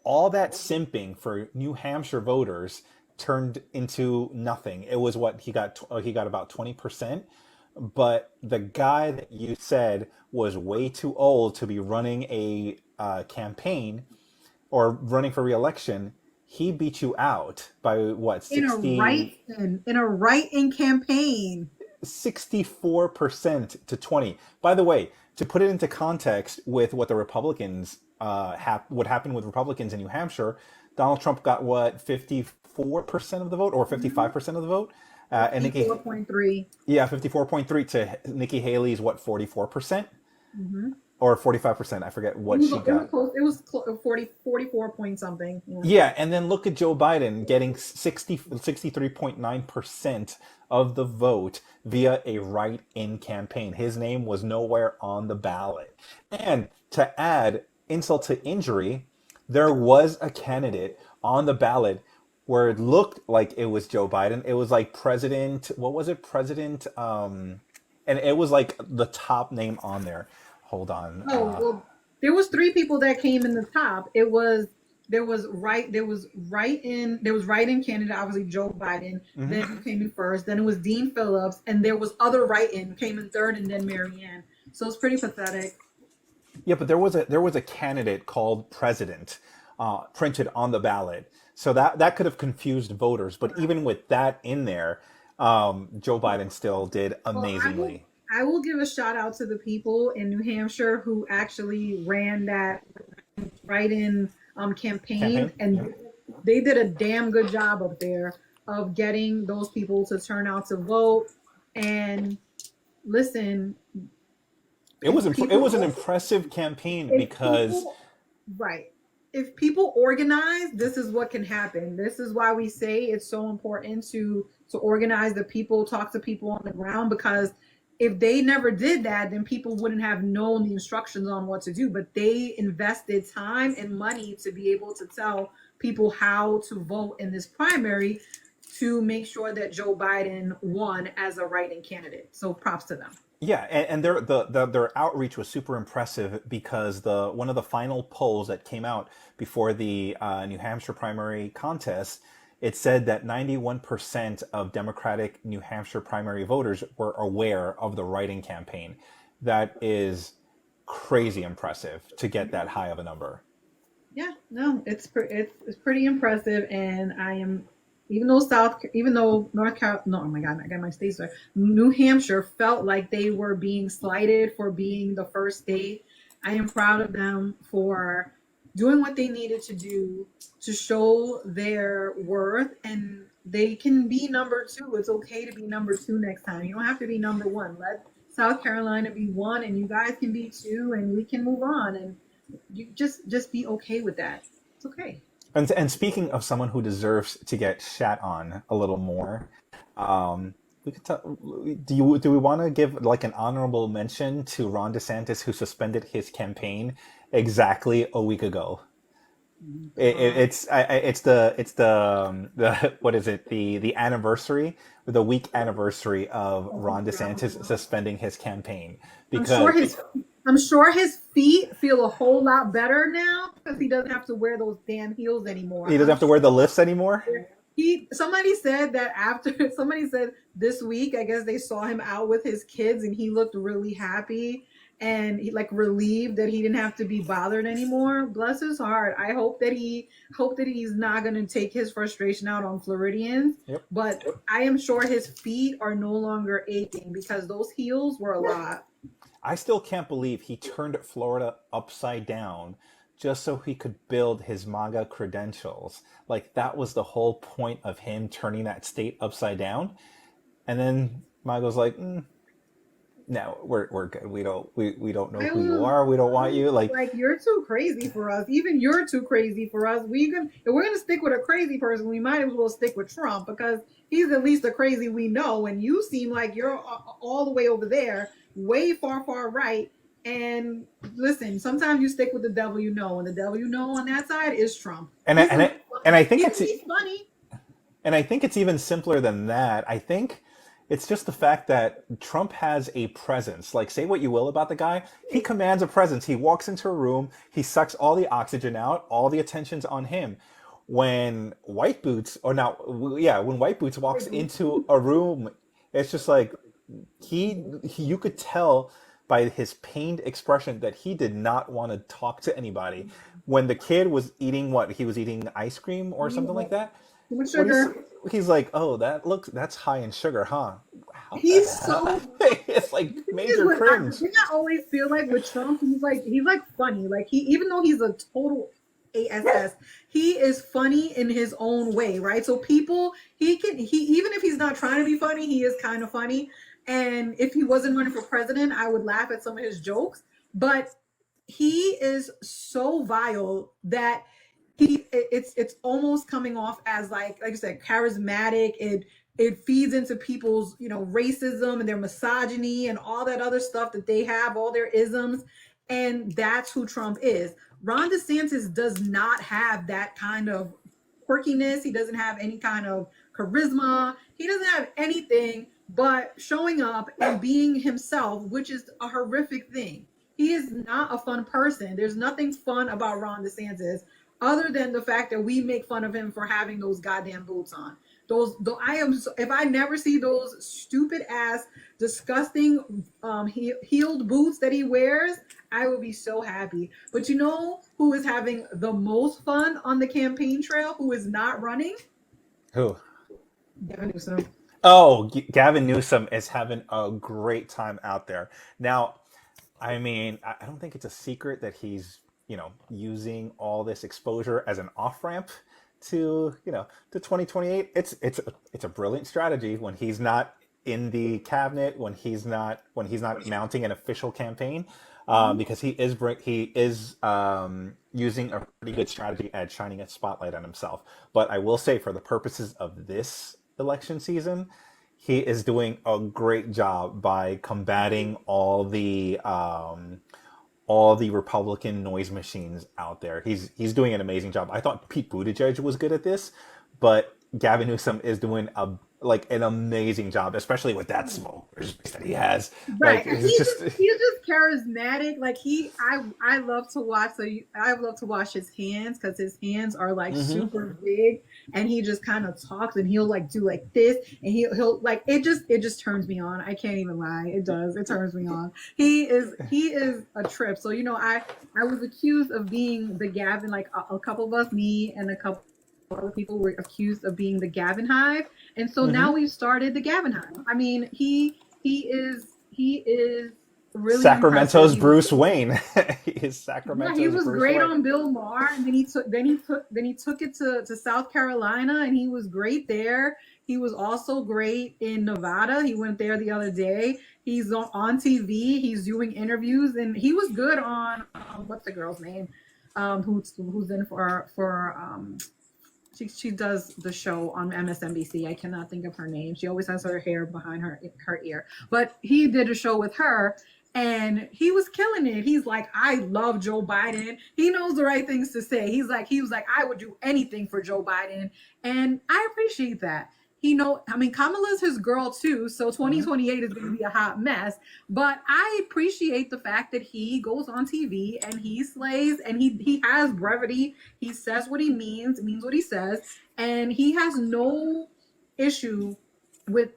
A: All that simping for New Hampshire voters turned into nothing. It was what he got. He got about 20%. But the guy that you said was way too old to be running a campaign or running for re-election, he beat you out by what,
B: In a write-in campaign.
A: 64% to 20. By the way, to put it into context with what the Republicans what happened with Republicans in New Hampshire, Donald Trump got what, 54% of the vote or 55% of the vote? And
B: 54.3.
A: Yeah, 54.3 to Nikki Haley's what, 44%? Or 45%, I forget what she got.
B: It was 44 point something.
A: Yeah, and then look at Joe Biden getting 63.9% of the vote via a write-in campaign. His name was nowhere on the ballot. And to add insult to injury, there was a candidate on the ballot where it looked like it was Joe Biden. It was like President, what was it? And it was like the top name on there. Hold on.
B: Well, there was 3 people that came in the top. There was write-in candidate, obviously Joe Biden. Then who came in first. Then it was Dean Phillips, and there was other write-in came in third, and then Marianne. So it's pretty pathetic.
A: Yeah, but there was a candidate called President printed on the ballot. So that could have confused voters. But even with that in there, Joe Biden still did amazingly.
B: I will give a shout out to the people in New Hampshire who actually ran that write-in campaign, and they did a damn good job up there of getting those people to turn out to vote. And listen,
A: It was
B: if
A: it was
B: people
A: an impressive campaign
B: if
A: because
B: people right, if people organize, this is what can happen. This is why we say it's so important to organize the people, talk to people on the ground, because if they never did that, then people wouldn't have known the instructions on what to do. But they invested time and money to be able to tell people how to vote in this primary to make sure that Joe Biden won as a write-in candidate. So props to them.
A: yeah, and their outreach was super impressive because the one of the final polls that came out before the New Hampshire primary contest, it said that 91% of Democratic New Hampshire primary voters were aware of the writing campaign. That is crazy impressive to get that high of a number.
B: Yeah, no, it's pretty impressive, and I am, even though North Carolina, no, oh my God, I got my states right. New Hampshire felt like they were being slighted for being the first state. I am proud of them for doing what they needed to do to show their worth, and they can be number two. It's okay to be number two next time. You don't have to be number one. Let South Carolina be one, and you guys can be two, and we can move on. And you just be okay with that. It's okay.
A: And speaking of someone who deserves to get shat on a little more, we could talk, do we want to give like an honorable mention to Ron DeSantis, who suspended his campaign exactly a week ago? It's the what is it, the anniversary, the week anniversary of Ron DeSantis suspending his campaign
B: I'm sure
A: because
B: his I'm sure his feet feel a whole lot better now because he doesn't have to wear those damn heels anymore.
A: he doesn't
B: I'm
A: have to wear
B: sure
A: the lifts anymore.
B: he somebody said that after somebody said this week, I guess they saw him out with his kids and he looked really happy and he like relieved that he didn't have to be bothered anymore. Bless his heart. I hope that he's not going to take his frustration out on Floridians,
A: Yep.
B: but I am sure his feet are no longer aching because those heels were a lot.
A: I still can't believe he turned Florida upside down just so he could build his MAGA credentials. Like that was the whole point of him turning that state upside down. And then MAGA was like, "No, we're good. We don't know
B: I
A: who you
B: was,
A: are. We don't want you." Like
B: like, you're too crazy for us. Even you're too crazy for us. If we're gonna stick with a crazy person, we might as well stick with Trump because he's at least the crazy we know. And you seem like you're all the way over there, way far right. And listen, sometimes you stick with the devil you know, and the devil you know on that side is Trump.
A: and I,
B: He's
A: and
B: a,
A: I, and I think
B: even
A: it's
B: he's funny.
A: And I think it's even simpler than that. I think it's just the fact that Trump has a presence. Like, say what you will about the guy, he commands a presence. He walks into a room, he sucks all the oxygen out, all the attention's on him. When White Boots, or now, yeah, when White Boots walks into a room, it's just like you could tell by his pained expression that he did not want to talk to anybody. When the kid was eating what he was eating ice cream or something like that,
B: Too much
A: what
B: sugar.
A: he's like, oh, that's high in sugar, huh? How the
B: He's
A: hell?
B: so
A: It's like
B: the thing is,
A: major
B: the
A: cringe.
B: thing I always feel like with Trump, he's like funny. Like he, even though he's a total ass, he is funny in his own way, right? So people, he even if he's not trying to be funny, he is kind of funny. And if he wasn't running for president, I would laugh at some of his jokes. But he is so vile that it's almost coming off as like I said, charismatic. It feeds into people's racism and their misogyny and all that other stuff that they have, all their isms, and that's who Trump is. Ron DeSantis does not have that kind of quirkiness. He doesn't have any kind of charisma. He doesn't have anything but showing up and being himself, which is a horrific thing. He is not a fun person. There's nothing fun about Ron DeSantis other than the fact that we make fun of him for having those goddamn boots on. I am, if I never see those stupid ass disgusting heeled boots that he wears, I will be so happy. But you know who is having the most fun on the campaign trail, who is not running?
A: Who?
B: Gavin Newsom.
A: Oh, Gavin Newsom is having a great time out there. Now, I mean, I don't think it's a secret that he's, using all this exposure as an off ramp to 2028. It's a brilliant strategy when he's not in the cabinet when he's not mounting an official campaign,
B: Mhm.
A: because he is using a pretty good strategy at shining a spotlight on himself. But I will say, for the purposes of this election season, he is doing a great job by combating all the Republican noise machines out there. He's doing an amazing job. I thought Pete Buttigieg was good at this, but Gavin Newsom is doing an amazing job, especially with that smoke that he has.
B: Right.
A: Like, it's just
B: He's just charismatic. Like I love to watch I love to watch his hands because his hands are like
A: hmm
B: super big, and he just kind of talks, and he'll like do like this, and he'll like it just turns me on. I can't even lie. It does. It turns me on. He is a trip. So I was accused of being the Gavin, like a couple of us, me and a couple other people were accused of being the Gavin Hive. And so now
A: hmm
B: we've started the Gavin Hive. I mean, he is really impressive.
A: Sacramento's Bruce Wayne. He is
B: Yeah, he
A: Sacramento's
B: was
A: Bruce
B: great
A: Wayne.
B: on Bill Maher, and then he took it to South Carolina, and he was great there. He was also great in Nevada. He went there the other day. He's on TV. He's doing interviews, and he was good on what's the girl's name? Who's in for she does the show on MSNBC. I cannot think of her name. She always has her hair behind her ear. But he did a show with her, and he was killing it. He's like, I love Joe Biden. He knows the right things to say. He was like, I would do anything for Joe Biden, and I appreciate that. I mean, Kamala's his girl too, so
A: hmm
B: 2028 is going to be a hot mess. But I appreciate the fact that he goes on TV and he slays, and he has brevity. He says what he means what he says, and he has no issue with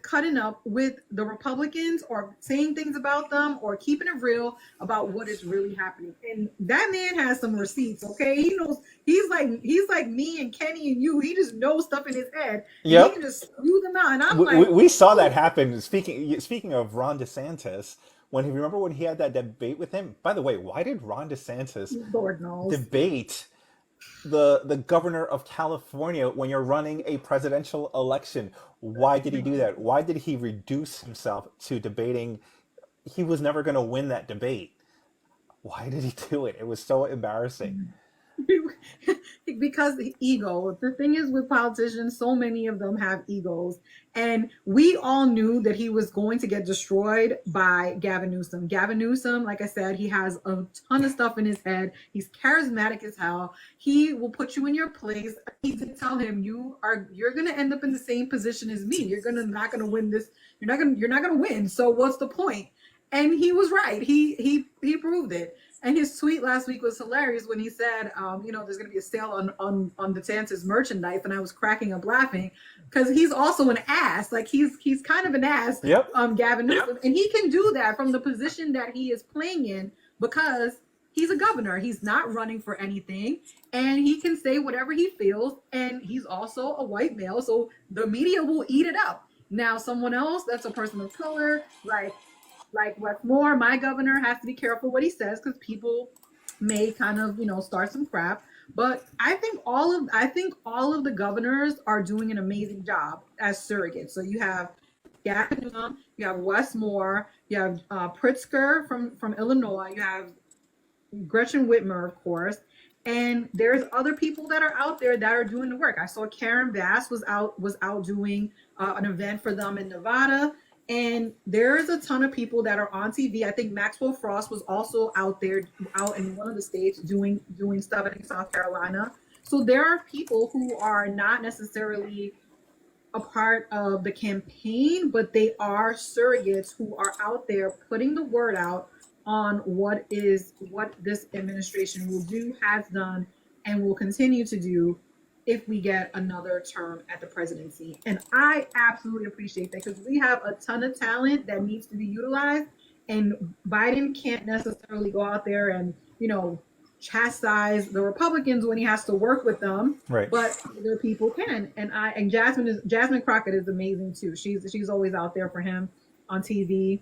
B: cutting up with the Republicans or saying things about them or keeping it real about what is really happening. And that man has some receipts, okay? He knows he's like me and Kenny and you. He just knows stuff in his head, and he
A: Yep.
B: can just spew them out. And I'm
A: We,
B: like,
A: we saw that
B: oh,
A: happen. Speaking of Ron DeSantis, remember when he had that debate with him? By the way, why did Ron DeSantis
B: Lord knows.
A: debate the governor of California when you're running a presidential election? Why did he do that? Why did he reduce himself to debating? He was never going to win that debate. Why did he do it? It was so embarrassing.
B: Because ego. The thing is with politicians, so many of them have egos, and we all knew that he was going to get destroyed by Gavin Newsom. Gavin Newsom, like I said, he has a ton of stuff in his head. He's charismatic as hell. He will put you in your place. He did tell him, you're gonna end up in the same position as me. You're not gonna win this. You're not gonna win. So what's the point? And he was right. He proved it. And his tweet last week was hilarious when he said, there's going to be a sale on DeSantis merchandise, and I was cracking up laughing because he's also an ass. Like he's kind of an ass,
A: Yep.
B: Gavin Newsom, and he can do that from the position that he is playing in because he's a governor. He's not running for anything, and he can say whatever he feels. And he's also a white male, so the media will eat it up. Now, someone else that's a person of color, like Westmore, my governor, has to be careful what he says because people may kind of start some crap. But I think all of the governors are doing an amazing job as surrogates. So you have Gavin Newsom, you have Westmore, you have Pritzker from Illinois, you have Gretchen Whitmer, of course. And there's other people that are out there that are doing the work. I saw Karen Bass was out doing an event for them in Nevada, and there's a ton of people that are on TV. I think Maxwell Frost was also out in one of the states doing stuff in South Carolina. So there are people who are not necessarily a part of the campaign, but they are surrogates who are out there putting the word out on what this administration will do, has done, and will continue to do if we get another term at the presidency. And I absolutely appreciate that because we have a ton of talent that needs to be utilized, and Biden can't necessarily go out there and chastise the Republicans when he has to work with them,
A: Right.
B: but other people can. And Jasmine Crockett is amazing too. She's always out there for him on TV,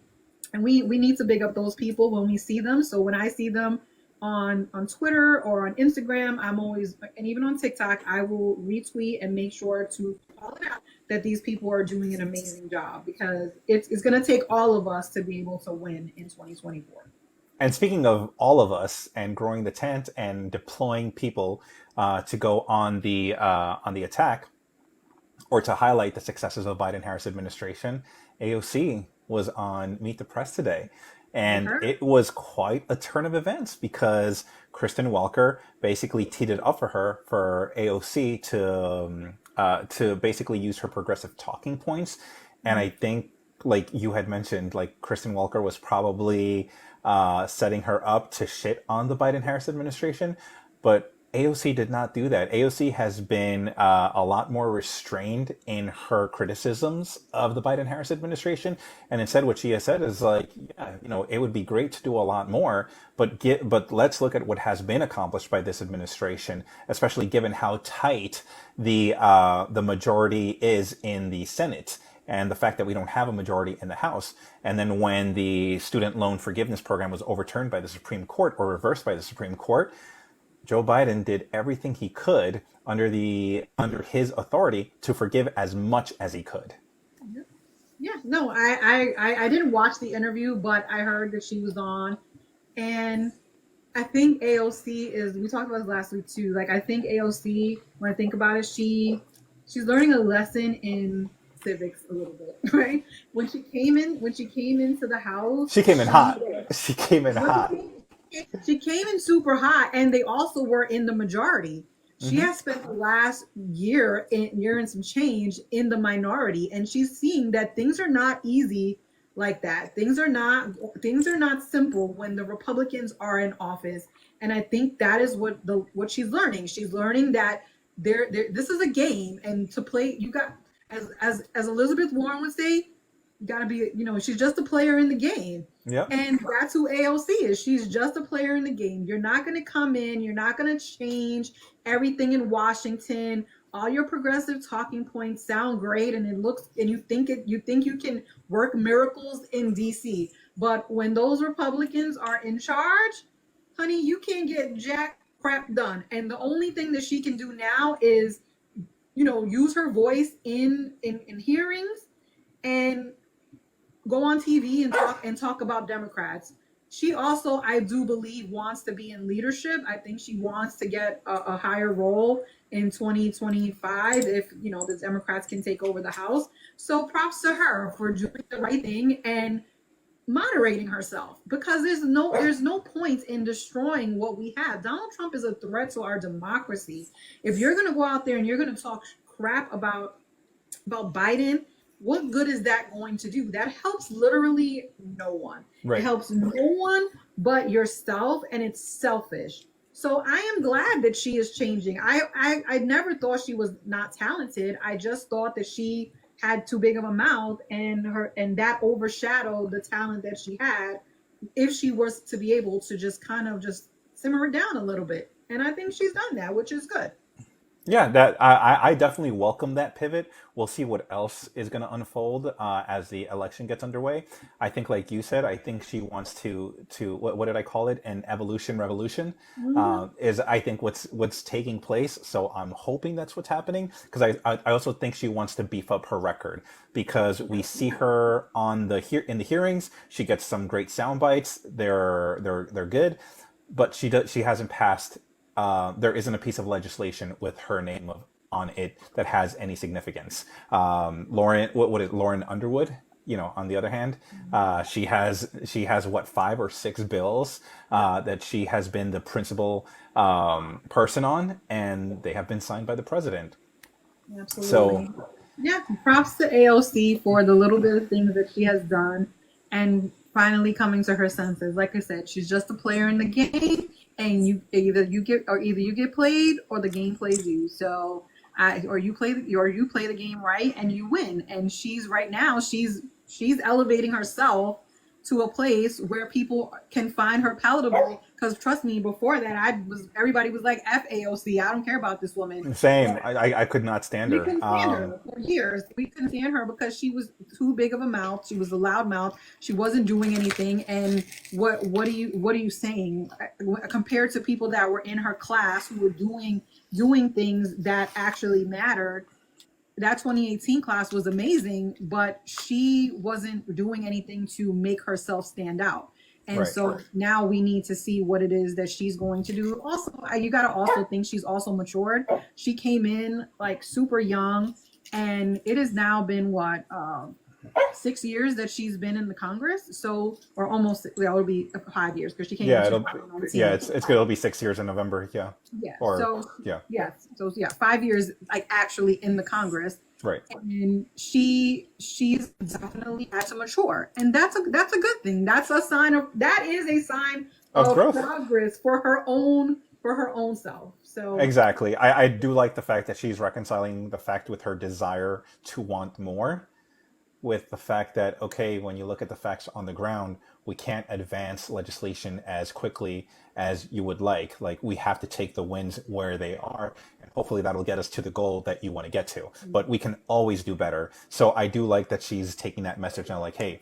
B: and we need to big up those people when we see them. So when I see them on Twitter or on Instagram, I'm always, and even on TikTok, I will retweet and make sure to call it out that these people are doing an amazing job, because it's going to take all of us to be able to win in 2024.
A: And speaking of all of us and growing the tent and deploying people to go on the attack, or to highlight the successes of the Biden-Harris administration, AOC was on Meet the Press today. And it was quite a turn of events because Kristen Welker basically teed it up for her, for AOC to basically use her progressive talking points. And I think, like you had mentioned, like Kristen Welker was probably setting her up to shit on the Biden-Harris administration. But AOC did not do that. AOC has been a lot more restrained in her criticisms of the Biden-Harris administration, and instead, what she has said is like, yeah, you know, it would be great to do a lot more, but let's look at what has been accomplished by this administration, especially given how tight the majority is in the Senate. And the fact that we don't have a majority in the House. And then when the student loan forgiveness program was overturned by the Supreme Court, or reversed by the Supreme Court, Joe Biden did everything he could under his authority to forgive as much as he could.
B: Yeah, no, I didn't watch the interview, but I heard that she was on, and I think AOC is. We talked about this last week too. Like, I think AOC, when I think about it, she's learning a lesson in civics a little bit, right? When she came into the House,
A: she came in hot. She came in hot.
B: She came in super hot, and they also were in the majority. She has spent the last year and some change in the minority, and she's seeing that things are not easy like that. Things are not simple when the Republicans are in office, and I think that is what she's learning. She's learning that this is a game, and to play, you got, as Elizabeth Warren would say, you gotta be, she's just a player in the game.
A: Yeah.
B: And that's who AOC is. She's just a player in the game. You're not going to come in. You're not going to change everything in Washington. All your progressive talking points sound great, and you think you can work miracles in DC. But when those Republicans are in charge, honey, you can't get jack crap done. And the only thing that she can do now is, use her voice in hearings and go on TV and talk about Democrats. She also, I do believe, wants to be in leadership. I think she wants to get a higher role in 2025 if, the Democrats can take over the House. So props to her for doing the right thing and moderating herself, because there's no point in destroying what we have. Donald Trump is a threat to our democracy. If you're going to go out there and you're going to talk crap about Biden, what good is that going to do? That helps literally no one. Right. It helps no one but yourself, and it's selfish. So I am glad that she is changing. I never thought she was not talented. I just thought that she had too big of a mouth, and that overshadowed the talent that she had, if she was to be able to just kind of just simmer it down a little bit. And I think she's done that, which is good.
A: Yeah, that I definitely welcome that pivot. We'll see what else is going to unfold as the election gets underway. I think, like you said, I think she wants to what did I call it? An evolution revolution is, I think, what's taking place. So I'm hoping that's what's happening, because I also think she wants to beef up her record, because we see her in the hearings. She gets some great sound bites. They're good, but she hasn't passed. There isn't a piece of legislation with her name on it that has any significance. Lauren Underwood, on the other hand, she has what, 5 or 6 bills that she has been the principal person on, and they have been signed by the president.
B: Absolutely.
A: So,
B: yeah, props to AOC for the little bit of things that she has done, and finally coming to her senses. Like I said, she's just a player in the game. And either you get played, or the game plays you. So, or you play the game right and you win. And she's elevating herself to a place where people can find her palatable. Because trust me, before that, everybody was like, F AOC, I don't care about this woman.
A: Same. I could not stand her.
B: We couldn't stand her for years. We couldn't stand her because she was too big of a mouth. She was a loud mouth. She wasn't doing anything. And what are you saying compared to people that were in her class who were doing things that actually mattered? that 2018 class was amazing, but she wasn't doing anything to make herself stand out. And
A: Right.
B: so now we need to see what it is that she's going to do. Also, you got to also think she's also matured. She came in like super young, and it has now been what 6 years that she's been in the Congress. So, or almost, yeah, it'll be 5 years because she came
A: Yeah,
B: in
A: it'll
B: 2019.
A: yeah, it's gonna be 6 years in November. Yeah.
B: Yeah.
A: Or
B: So
A: yeah.
B: yes. So yeah, 5 years like actually in the Congress.
A: Right.
B: And she's definitely had to mature. And that's a good thing. That is a sign
A: Of
B: of
A: growth.
B: progress for her own self. So
A: Exactly. I do like the fact that she's reconciling the fact with her desire to want more with the fact that, okay, when you look at the facts on the ground, we can't advance legislation as quickly as you would like. Like, we have to take the wins where they are, and hopefully that'll get us to the goal that you want to get to. But we can always do better. So I do like that she's taking that message now, like, hey,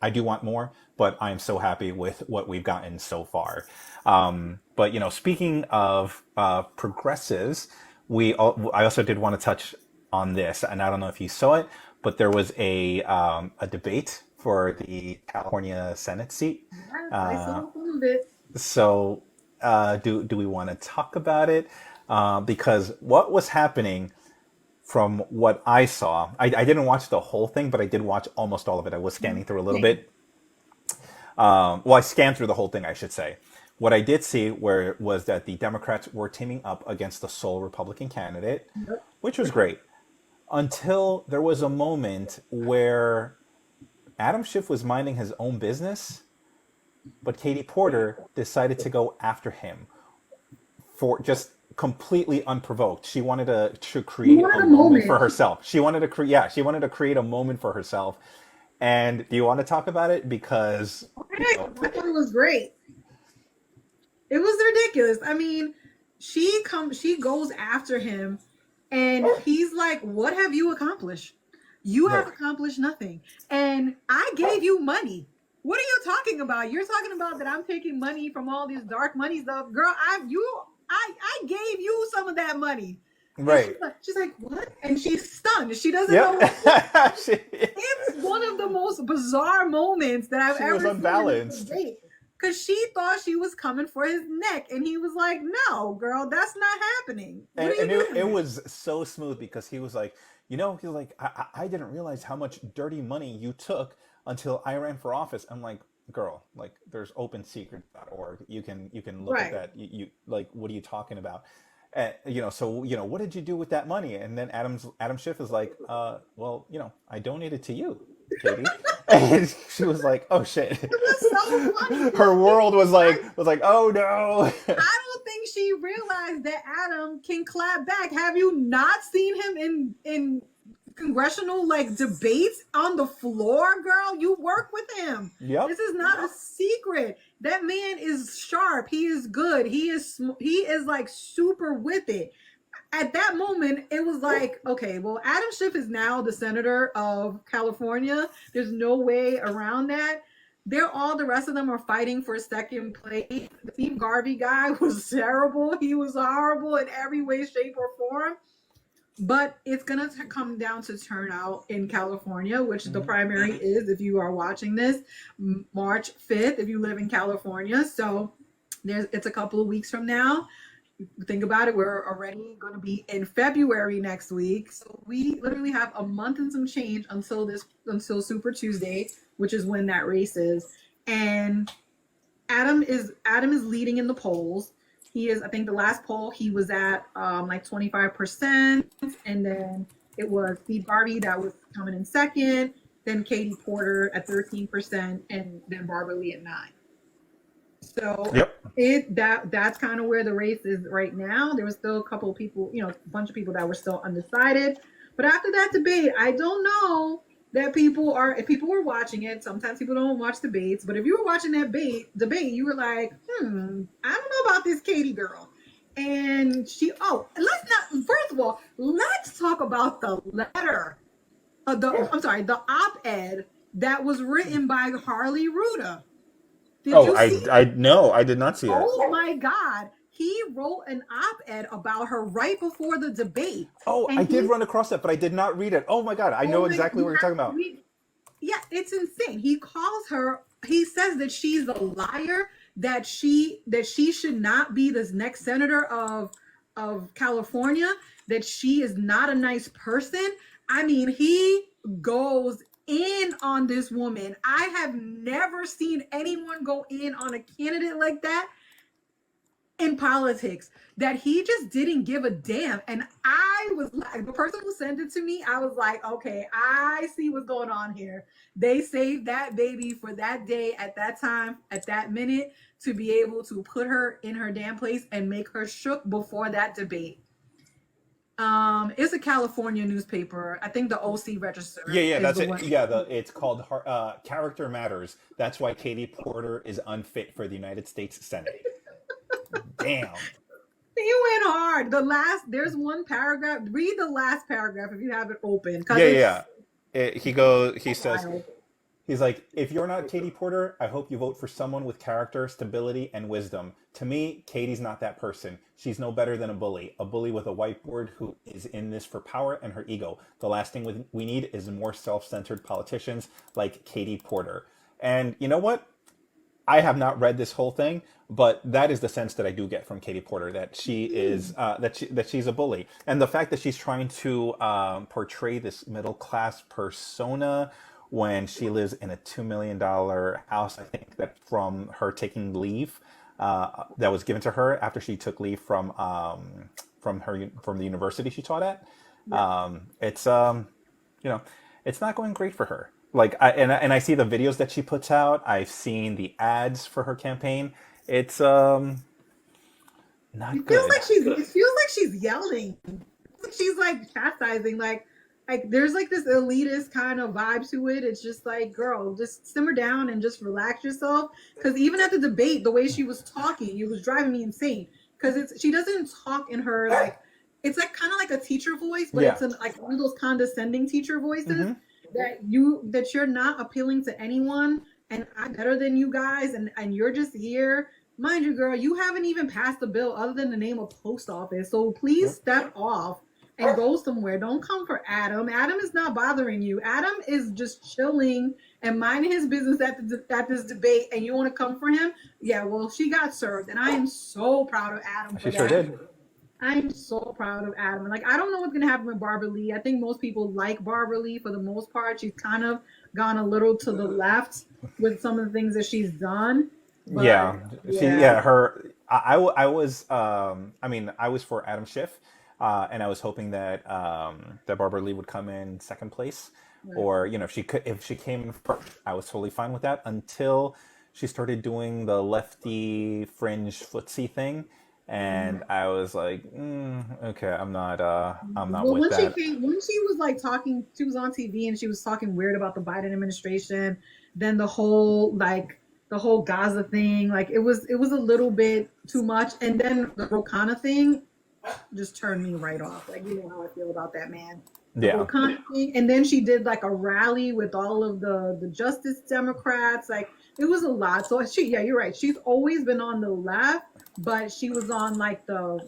A: I do want more, but I am so happy with what we've gotten so far. But, speaking of progressives, I also did want to touch on this, and I don't know if you saw it, but there was a debate for the California Senate seat.
B: I saw a little bit.
A: So do we want to talk about it? Because what was happening from what I saw, I didn't watch the whole thing, but I did watch almost all of it. I was scanning through a little bit. Well, I scanned through the whole thing, I should say. What I did see was that the Democrats were teaming up against the sole Republican candidate, which was great. Until there was a moment where Adam Schiff was minding his own business, but Katie Porter decided to go after him for just completely unprovoked. She wanted to create a moment for herself. She wanted to create a moment for herself. And do you want to talk about it? Because
B: I thought it was great. It was ridiculous. I mean, she goes after him, and he's like, "What have you accomplished? You have accomplished nothing. And I gave you money. What are you talking about? You're talking about that I'm taking money from all this dark money stuff, girl. I gave you some of that money."
A: Right.
B: She's like, what? And she's stunned. She doesn't know what it's one of the most bizarre moments that I've ever seen in this debate. Because she thought she was coming for his neck. And he was like, no, girl, that's not happening.
A: And it was so smooth because he was like, I didn't realize how much dirty money you took until I ran for office. I'm like, girl, like, there's opensecret.org. You can look at that. You like, what are you talking about? What did you do with that money? And then Adam Schiff is like, well, I donated to you, Katie. And she was like, oh shit.
B: It was so funny.
A: Her world was like, oh no.
B: I don't think she realized that Adam can clap back. Have you not seen him in congressional debates on the floor, girl? You work with him.
A: Yep.
B: This is not a secret. That man is sharp. He is good. He is like super with it. At that moment, it was like, okay, well, Adam Schiff is now the senator of California. There's no way around that. All the rest of them are fighting for second place. The Steve Garvey guy was terrible. He was horrible in every way, shape, or form. But it's going to come down to turnout in California, which the primary is, if you are watching this, March 5th, if you live in California. So it's a couple of weeks from now. Think about it. We're already going to be in February next week. So we literally have a month and some change until Super Tuesday, which is when that race is. And Adam is leading in the polls. He is, I think the last poll he was at 25%, and then it was Steve Garvey that was coming in second, then Katie Porter at 13%, and then Barbara Lee at 9%. So that's kind of where the race is right now. There was still a couple of people, a bunch of people that were still undecided. But after that debate, I don't know that if people were watching it, sometimes people don't watch debates, but if you were watching that debate, you were like, I don't know about this Katie girl. And first of all, let's talk about the letter, the op-ed that was written by Harley Ruda.
A: I did not see it.
B: Oh my God. he wrote an op-ed about her right before the debate.
A: Oh,
B: And
A: I did run across that, but I did not read it. Oh my God, I know exactly what you're talking about.
B: Yeah, it's insane. He calls her, he says that she's a liar, that she should not be this next senator of California, that she is not a nice person. I mean, he goes in on this woman. I have never seen anyone go in on a candidate like that in politics, that he just didn't give a damn. And I was like, the person who sent it to me, I was like, okay, I see what's going on here. They saved that baby for that day, at that time, at that minute, to be able to put her in her damn place and make her shook before that debate. It's a California newspaper. I think the OC Register.
A: Yeah, that's
B: the
A: it.
B: one.
A: Yeah, it's called Character Matters. That's why Katie Porter is unfit for the United States Senate. Damn.
B: He went hard. There's one paragraph. Read the last paragraph if you have it open.
A: Yeah. He says,
B: Wild.
A: he's like, if you're not Katie Porter, I hope you vote for someone with character, stability, and wisdom. To me, Katie's not that person. She's no better than a bully with a whiteboard who is in this for power and her ego. The last thing we need is more self-centered politicians like Katie Porter. And you know what? I have not read this whole thing, but that is the sense that I do get from Katie Porter, that she is that she's a bully, and the fact that she's trying to portray this middle class persona when she lives in a $2 million house. I think that from her taking leave that was given to her after she took leave from the university she taught at. It's it's not going great for her. Like I see the videos that she puts out. I've seen the ads for her campaign. It's not
B: It
A: good.
B: feels like she's yelling. She's like chastising. Like there's like this elitist kind of vibe to it. It's just like, girl, just simmer down and just relax yourself. Because even at the debate, the way she was talking, it was driving me insane. Because she doesn't talk in her like, it's like kind of like a teacher voice, but it's like one of those condescending teacher voices. That you're not appealing to anyone, and I'm better than you guys, and you're just here. Mind you, girl, you haven't even passed a bill other than the name of post office. So please step off and go somewhere. Don't come for Adam. Adam is not bothering you. Adam is just chilling and minding his business at this debate, and you want to come for him? Yeah, well, she got served, and I am so proud of Adam for
A: She sure did.
B: I'm so proud of Adam. Like, I don't know what's going to happen with Barbara Lee. I think most people like Barbara Lee for the most part. She's kind of gone a little to the left with some of the things that she's done. But,
A: I was I was for Adam Schiff, and I was hoping that that Barbara Lee would come in second place, or if she came in first, I was totally fine with that until she started doing the lefty fringe footsie thing. And I was like, okay, I'm not with that.
B: When she was like talking, she was on TV and she was talking weird about the Biden administration. Then the whole Gaza thing, like it was a little bit too much. And then the Rokana thing just turned me right off. Like, you know how I feel about that man. Rokana thing. And then she did like a rally with all of the Justice Democrats. Like, it was a lot. So you're right. She's always been on the left. But she was on like the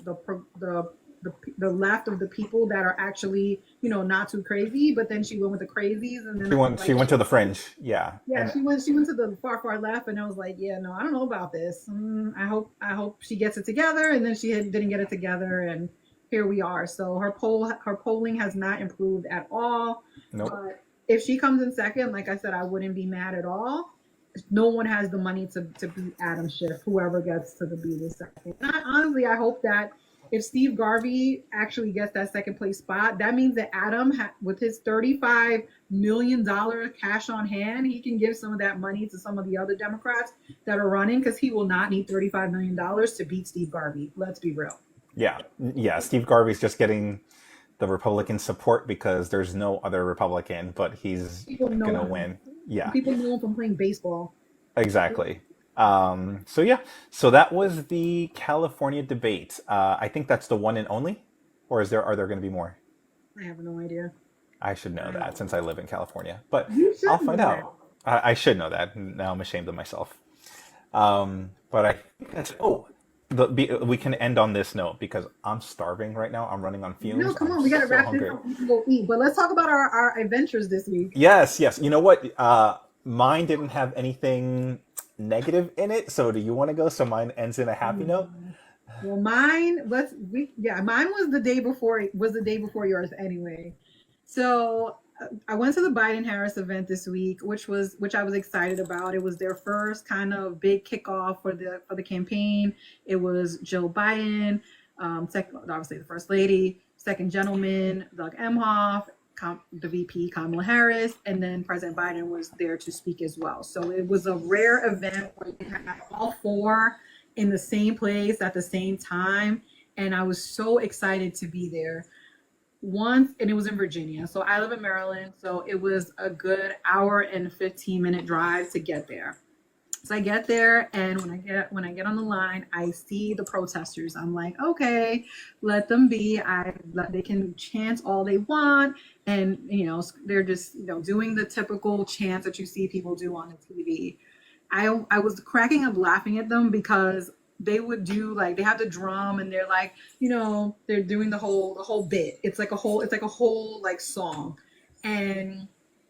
B: left of the people that are actually, not too crazy. But then she went with the crazies, and then
A: she went to the fringe. Yeah.
B: Yeah, she went to the far left, and I was like, yeah, no, I don't know about this. I hope she gets it together, and then she didn't get it together, and here we are. So her polling has not improved at all.
A: Nope.
B: But if she comes in second, like I said, I wouldn't be mad at all. No one has the money to beat Adam Schiff, whoever gets to be the second. And I hope that if Steve Garvey actually gets that second place spot, that means that Adam, with his $35 million cash on hand, he can give some of that money to some of the other Democrats that are running, because he will not need $35 million to beat Steve Garvey. Let's be real.
A: Yeah. Steve Garvey's just getting the Republican support because there's no other Republican, but he's going to win. Yeah.
B: People know him from playing baseball.
A: Exactly. So that was the California debate. I think that's the one and only, or are there going to be more?
B: I have no idea.
A: I should know that since I live in California, but
B: I'll
A: find out. I should know that. Now I'm ashamed of myself. But I think that's. Oh, we can end on this note because I'm starving right now. I'm running on
B: No,
A: fumes.
B: come
A: I'm
B: on, we gotta
A: so
B: wrap this
A: hungry.
B: up. We can go eat. But let's talk about our adventures this week.
A: Yes, yes. You know what? Mine didn't have anything negative in it. So do you want to go? So mine ends in a happy note.
B: Mm. Well, mine was the day before, yours anyway. So I went to the Biden Harris event this week, which I was excited about. It was their first kind of big kickoff for the campaign. It was Joe Biden, second, obviously the first lady, second gentleman Doug Emhoff, the VP Kamala Harris, and then President Biden was there to speak as well. So it was a rare event where you had all four in the same place at the same time, and I was so excited to be there. Once, and it was in Virginia. So I live in Maryland, so it was a good hour and 15-minute drive to get there. So I get there, and when I get on the line, I see the protesters. I'm like, okay, let them be. They can chant all they want, and they're just doing the typical chants that you see people do on the TV. I was cracking up laughing at them because they would do, like, they have the drum and they're like, they're doing the whole bit. It's like a whole like song. And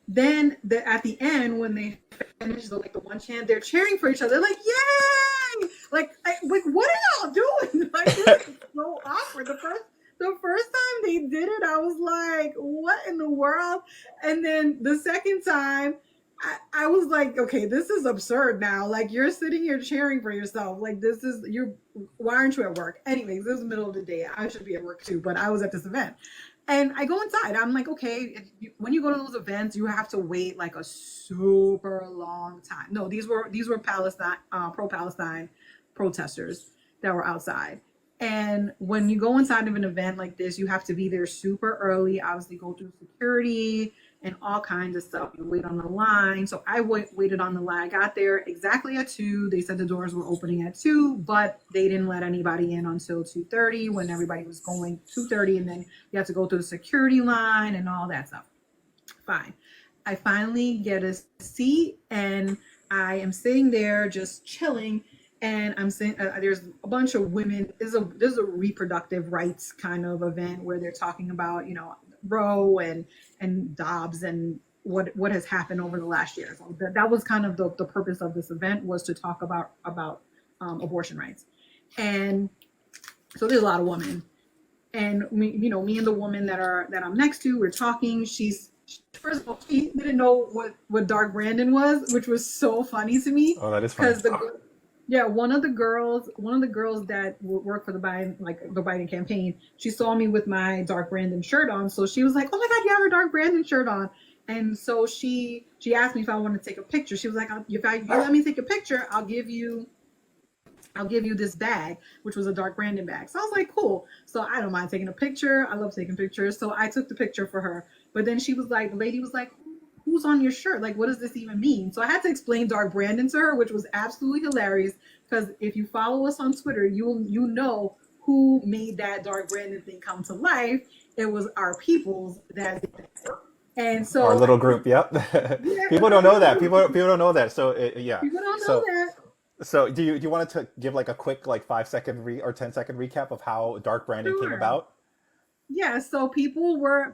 B: then at the end, when they finish the one chant, they're cheering for each other, like, yay! Like what are y'all doing? Like, this is so awkward. The first time they did it, I was like, what in the world? And then the second time, I was like, okay, this is absurd now. Like, you're sitting here cheering for yourself. Like, why aren't you at work? Anyways, this is the middle of the day. I should be at work too, but I was at this event. And I go inside. I'm like, okay, when you go to those events, you have to wait like a super long time. No, these were Palestine, pro-Palestine protesters that were outside. And when you go inside of an event like this, you have to be there super early, obviously go through security and all kinds of stuff. You wait on the line. So I waited on the line. I got there exactly at 2. They said the doors were opening at 2, but they didn't let anybody in until 2:30 when everybody was going 2:30. And then you have to go through the security line and all that stuff. Fine. I finally get a seat and I am sitting there just chilling. And I'm saying there's a bunch of women. There's a reproductive rights kind of event where they're talking about Roe and Dobbs and what has happened over the last year. So that was kind of the purpose of this event, was to talk about abortion rights. And so there's a lot of women, and me and the woman that I'm next to, we're talking. First of all, she didn't know what Dark Brandon was, which was so funny to me.
A: Oh, that is funny.
B: Because one of the girls that work for the Biden campaign, she saw me with my Dark Brandon shirt on, so she was like, "Oh my God, you have a Dark Brandon shirt on!" And so she asked me if I wanted to take a picture. She was like, "If you let me take a picture, I'll give you this bag," which was a Dark Brandon bag. So I was like, cool. So I don't mind taking a picture. I love taking pictures. So I took the picture for her. But then the lady was like, who's on your shirt? Like, what does this even mean? So I had to explain Dark Brandon to her, which was absolutely hilarious. Because if you follow us on Twitter, you know who made that Dark Brandon thing come to life. It was our peoples that did that. And so
A: Our little group, yep.
B: Yeah,
A: People don't know that. People don't know that. So yeah.
B: people don't know that.
A: So do you want to give like a quick like 5-second or 10-second recap of how Dark Brandon came
B: Sure.
A: about?
B: Yeah, so people were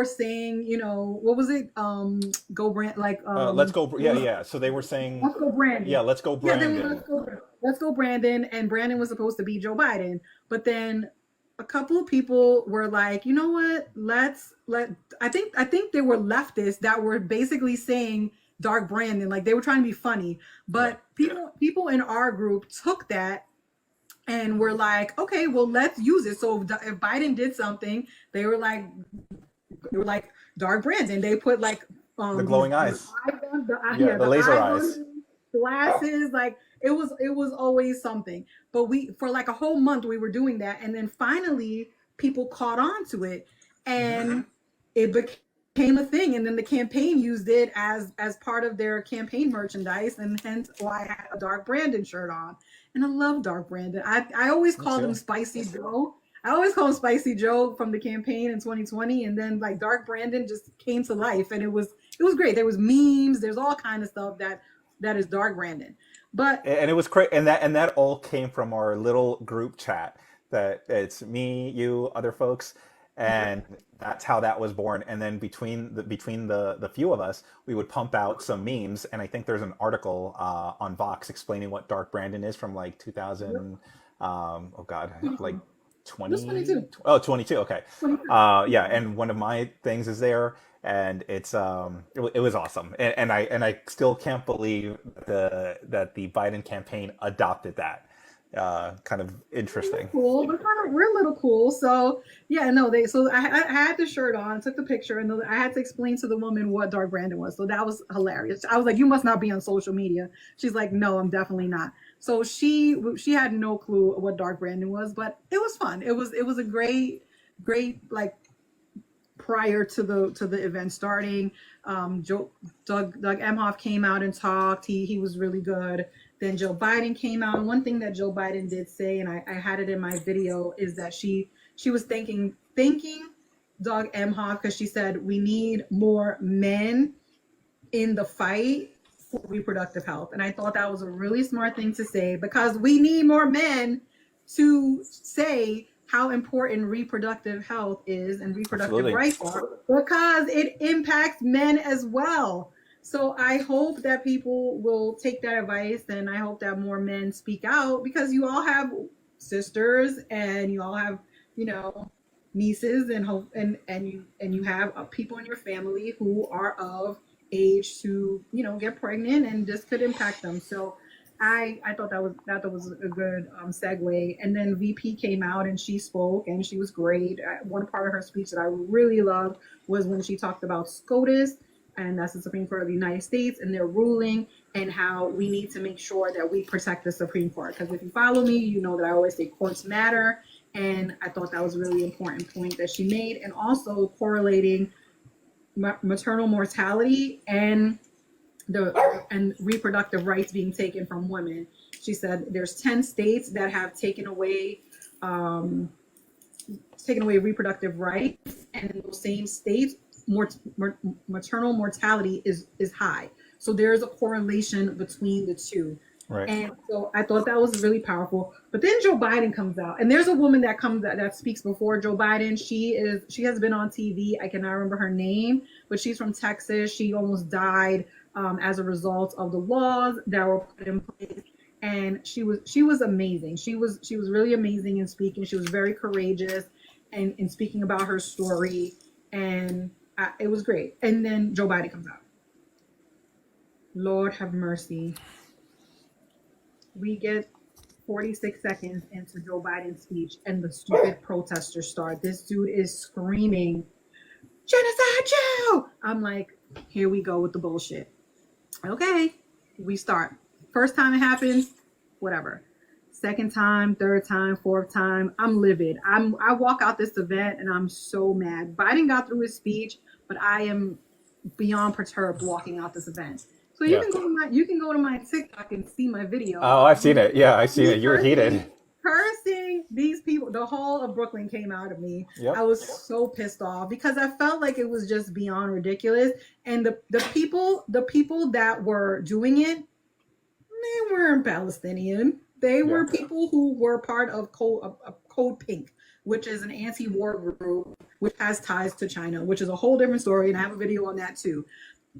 B: saying, what was it? Go brand, like
A: Let's go. Yeah, yeah. So they were saying,
B: let's go Brandon.
A: yeah, let's go
B: Yeah,
A: Brandon.
B: let's go Brandon, and Brandon was supposed to be Joe Biden, but then a couple of people were like, you know what? I think they were leftists that were basically saying Dark Brandon, like they were trying to be funny, but people in our group took that and we're like, okay, well, let's use it. So if Biden did something, they were like Dark Brandon. They put like
A: The glowing eyes. The laser eyes.
B: Glasses. Like it was always something. But for like a whole month we were doing that, and then finally people caught on to it, and it became a thing. And then the campaign used it as part of their campaign merchandise, and hence why I had a Dark Brandon shirt on. And I love Dark Brandon. I always called him Spicy Joe. I always call him Spicy Joe from the campaign in 2020, and then like Dark Brandon just came to life, and it was great. There was memes. There's all kind of stuff that is Dark Brandon. But
A: And it was crazy, and that all came from our little group chat. That it's me, you, other folks, and that's how that was born. And then between the few of us, we would pump out some memes. And I think there's an article on Vox explaining what Dark Brandon is from like 2000. Oh God, like
B: it was
A: 20,
B: 22.
A: oh 22. Okay.
B: 22.
A: Yeah, and one of my things is there, and it was awesome, and I still can't believe that the Biden campaign adopted that. Kind of interesting.
B: Cool, but kind of we're a little cool. So yeah, no, they. So I had the shirt on, took the picture, and I had to explain to the woman what Dark Brandon was. So that was hilarious. I was like, "You must not be on social media." She's like, "No, I'm definitely not." So she had no clue what Dark Brandon was, but it was fun. It was a great like prior to the event starting. Doug Emhoff came out and talked. He was really good. Then Joe Biden came out. And one thing that Joe Biden did say, and I had it in my video, is that she was thanking Doug Emhoff because she said we need more men in the fight for reproductive health. And I thought that was a really smart thing to say because we need more men to say how important reproductive health is and reproductive
A: Absolutely.
B: rights are because it impacts men as well. So I hope that people will take that advice and I hope that more men speak out because you all have sisters and you all have, you know, nieces and you have people in your family who are of age to, you know, get pregnant and this could impact them. So I thought that was a good segue. And then VP came out and she spoke and she was great. One part of her speech that I really loved was when she talked about SCOTUS, and that's the Supreme Court of the United States, and their ruling and how we need to make sure that we protect the Supreme Court. Because if you follow me, you know that I always say courts matter. And I thought that was a really important point that she made. And also correlating maternal mortality and reproductive rights being taken from women. She said there's 10 states that have taken away reproductive rights, and in those same states, maternal mortality is high. So there's a correlation between the two.
A: Right.
B: And so I thought that was really powerful. But then Joe Biden comes out, and there's a woman that speaks before Joe Biden. She has been on TV. I cannot remember her name, but she's from Texas. She almost died as a result of the laws that were put in place. And she was amazing. She was really amazing in speaking. She was very courageous and in speaking about her story, and it was great. And then Joe Biden comes out. Lord have mercy. We get 46 seconds into Joe Biden's speech and the stupid protesters start. This dude is screaming, "Genocide Joe!" I'm like, here we go with the bullshit. Okay, we start. First time it happens, whatever. Second time, third time, fourth time, I'm livid. I walk out this event and I'm so mad. Biden got through his speech, but I am beyond perturbed walking out this event. So you can go to my TikTok and see my video.
A: Oh, I've seen it. Yeah, I've seen it. You're heated.
B: Cursing these people. The whole of Brooklyn came out of me.
A: Yep.
B: I was so pissed off because I felt like it was just beyond ridiculous. And the people that were doing it, they weren't Palestinian. They were people who were part of Code Pink, which is an anti-war group which has ties to China, which is a whole different story, and I have a video on that too.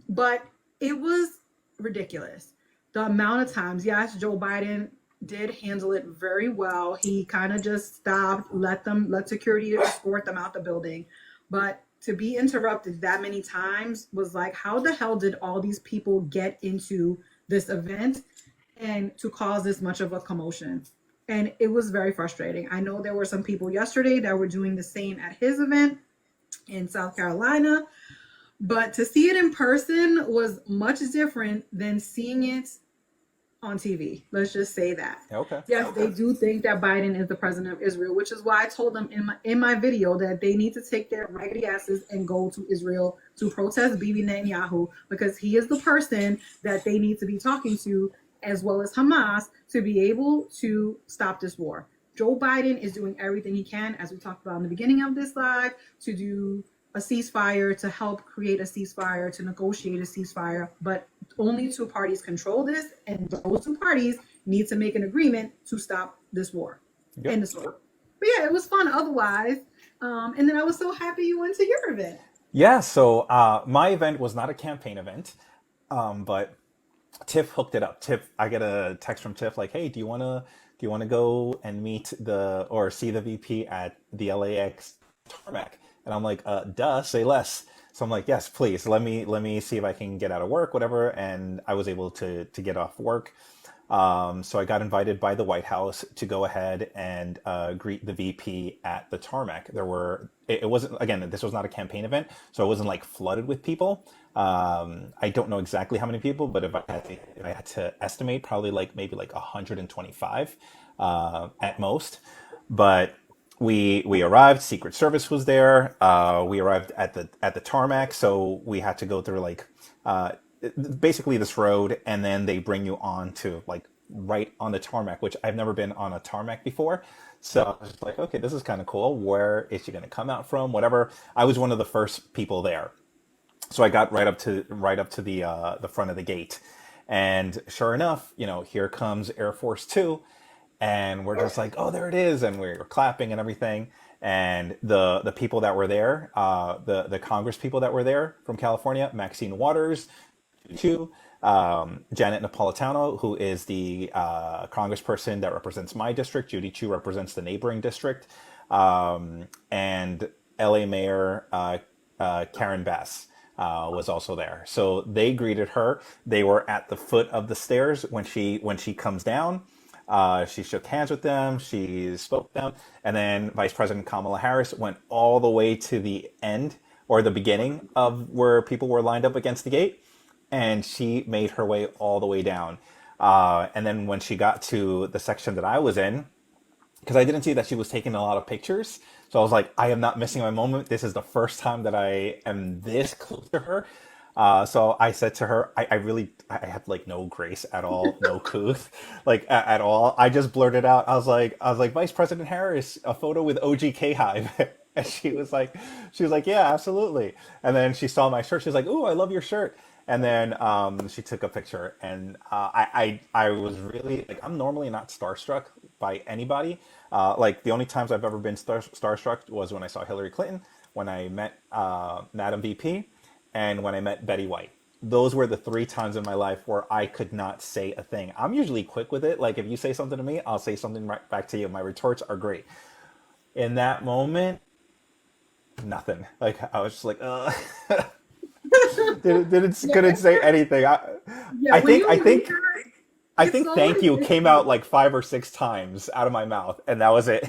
B: But it was ridiculous. The amount of times, yes, Joe Biden did handle it very well. He kind of just stopped, let security escort them out the building. But to be interrupted that many times was like, how the hell did all these people get into this event and to cause this much of a commotion? And it was very frustrating. I know there were some people yesterday that were doing the same at his event in South Carolina, but to see it in person was much different than seeing it on TV. Let's just say that.
A: Okay.
B: Yes, they do think that Biden is the president of Israel, which is why I told them in my video that they need to take their raggedy asses and go to Israel to protest Bibi Netanyahu, because he is the person that they need to be talking to, as well as Hamas, to be able to stop this war. Joe Biden is doing everything he can, as we talked about in the beginning of this live, to do a ceasefire, to help create a ceasefire, to negotiate a ceasefire, but only two parties control this, and those two parties need to make an agreement to stop this war.
A: Yep.
B: End of story. But yeah, it was fun otherwise. And then I was so happy you went to your event.
A: Yeah, so my event was not a campaign event, but Tiff hooked it up. Tiff, I get a text from Tiff like, "Hey, do you wanna go and meet the or see the VP at the LAX tarmac?" And I'm like, "Duh, say less." So I'm like, "Yes, please. Let me see if I can get out of work, whatever." And I was able to get off work. So I got invited by the White House to go ahead and greet the VP at the tarmac. It wasn't, again, this was not a campaign event, so it wasn't like flooded with people. I don't know exactly how many people, but if I had to estimate, probably like maybe like 125 at most. But we arrived. Secret Service was there. We arrived at the tarmac, so we had to go through like basically this road, and then they bring you on to like right on the tarmac, which I've never been on a tarmac before. So I was just like, okay, this is kind of cool. Where is she going to come out from? Whatever. I was one of the first people there, so I got right up to the front of the gate, and sure enough, here comes Air Force Two, and we're just like, oh, there it is, and we're clapping and everything. And the people that were there, the Congress people that were there from California, Maxine Waters, Chu, Janet Napolitano, who is the congressperson that represents my district. Judy Chu represents the neighboring district, and LA Mayor Karen Bass was also there. So they greeted her. They were at the foot of the stairs when she comes down. She shook hands with them. She spoke to them, and then Vice President Kamala Harris went all the way to the end or the beginning of where people were lined up against the gate, and she made her way all the way down. And then when she got to the section that I was in, because I didn't see that she was taking a lot of pictures, so I was like, I am not missing my moment. This is the first time that I am this close to her. So I said to her, I had like no grace at all, no couth, like at all. I just blurted out, I was like, Vice President Harris, a photo with OGK Hive. And she was like, yeah, absolutely. And then she saw my shirt. She's like, ooh, I love your shirt. And then she took a picture, and I was really like, I'm normally not starstruck by anybody. Like the only times I've ever been starstruck was when I saw Hillary Clinton, when I met Madam VP, and when I met Betty White. Those were the three times in my life where I could not say a thing. I'm usually quick with it. Like if you say something to me, I'll say something right back to you. My retorts are great. In that moment, nothing. Like I was just like, couldn't say anything.
B: Yeah,
A: I
B: when
A: think
B: you
A: I
B: meet
A: think
B: her,
A: I
B: it's
A: think thank
B: always
A: you came out like 5 or 6 times out of my mouth, and that was it.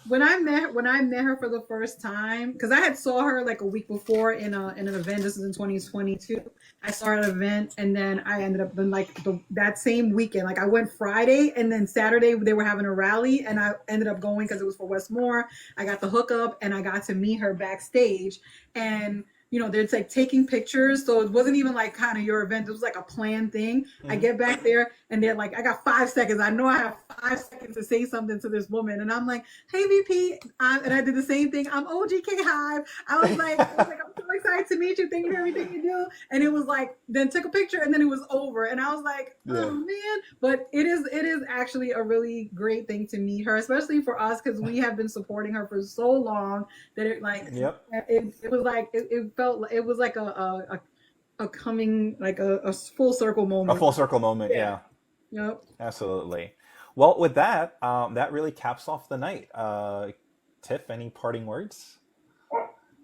B: when I met her for the first time, because I had saw her like a week before in an event. This is in 2022. I saw her at an event, and then I ended up in like that same weekend. Like I went Friday, and then Saturday they were having a rally, and I ended up going because it was for Westmore. I got the hookup, and I got to meet her backstage, and they're like taking pictures. So it wasn't even like kind of your event. It was like a planned thing. I
A: Mhm.
B: get back there and they're like, I got 5 seconds. I know I have 5 seconds to say something to this woman. And I'm like, hey VP. And I did the same thing. I'm OGK Hive. I'm so excited to meet you. Thank you for everything you do. And it was like, then took a picture and then it was over. And I was like, oh
A: Yeah.
B: man. But it is actually a really great thing to meet her, especially for us, because we have been supporting her for so long that
A: Yep.
B: it was like it felt it was like a coming like a full circle
A: A
B: moment.
A: full circle moment.
B: Yeah.
A: Yeah.
B: Yep.
A: Absolutely. Well, with that, that really caps off the night. Tiff, any parting words?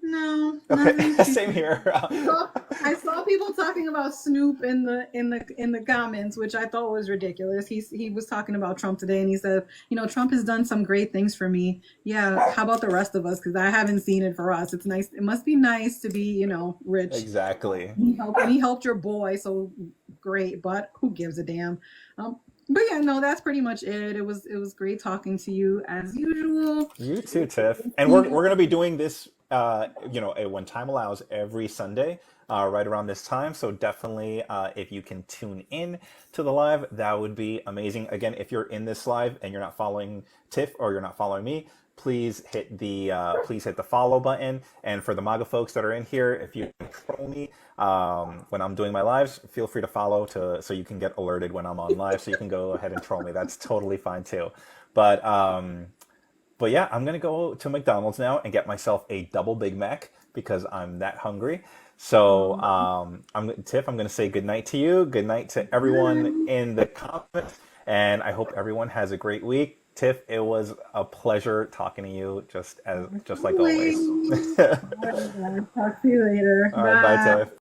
B: No,
A: Okay.
B: nothing
A: Same
B: too.
A: here.
B: I saw people talking about Snoop in the comments, which I thought was ridiculous. He was talking about Trump today, and he said, Trump has done some great things for me. Yeah, how about the rest of us? Because I haven't seen it for us. It's nice. It must be nice to be, rich.
A: Exactly.
B: He helped your boy, so great. But who gives a damn? But yeah, no, that's pretty much it. It was great talking to you as usual.
A: You too, Tiff. And we're gonna be doing this, when time allows, every Sunday, right around this time. So definitely, if you can tune in to the live, that would be amazing. Again, if you're in this live and you're not following Tiff or you're not following me, please hit the follow button. And for the MAGA folks that are in here, if you troll me when I'm doing my lives, feel free to follow so you can get alerted when I'm on live. So you can go ahead and troll me. That's totally fine too. But but yeah, I'm gonna go to McDonald's now and get myself a double Big Mac because I'm that hungry. So Tiff, I'm gonna say good night to you. Good night to everyone in the comments, and I hope everyone has a great week. Tiff, it was a pleasure talking to you, just like always.
B: All right, guys. Talk to you later.
A: All right, bye,
B: Bye.
A: Tiff.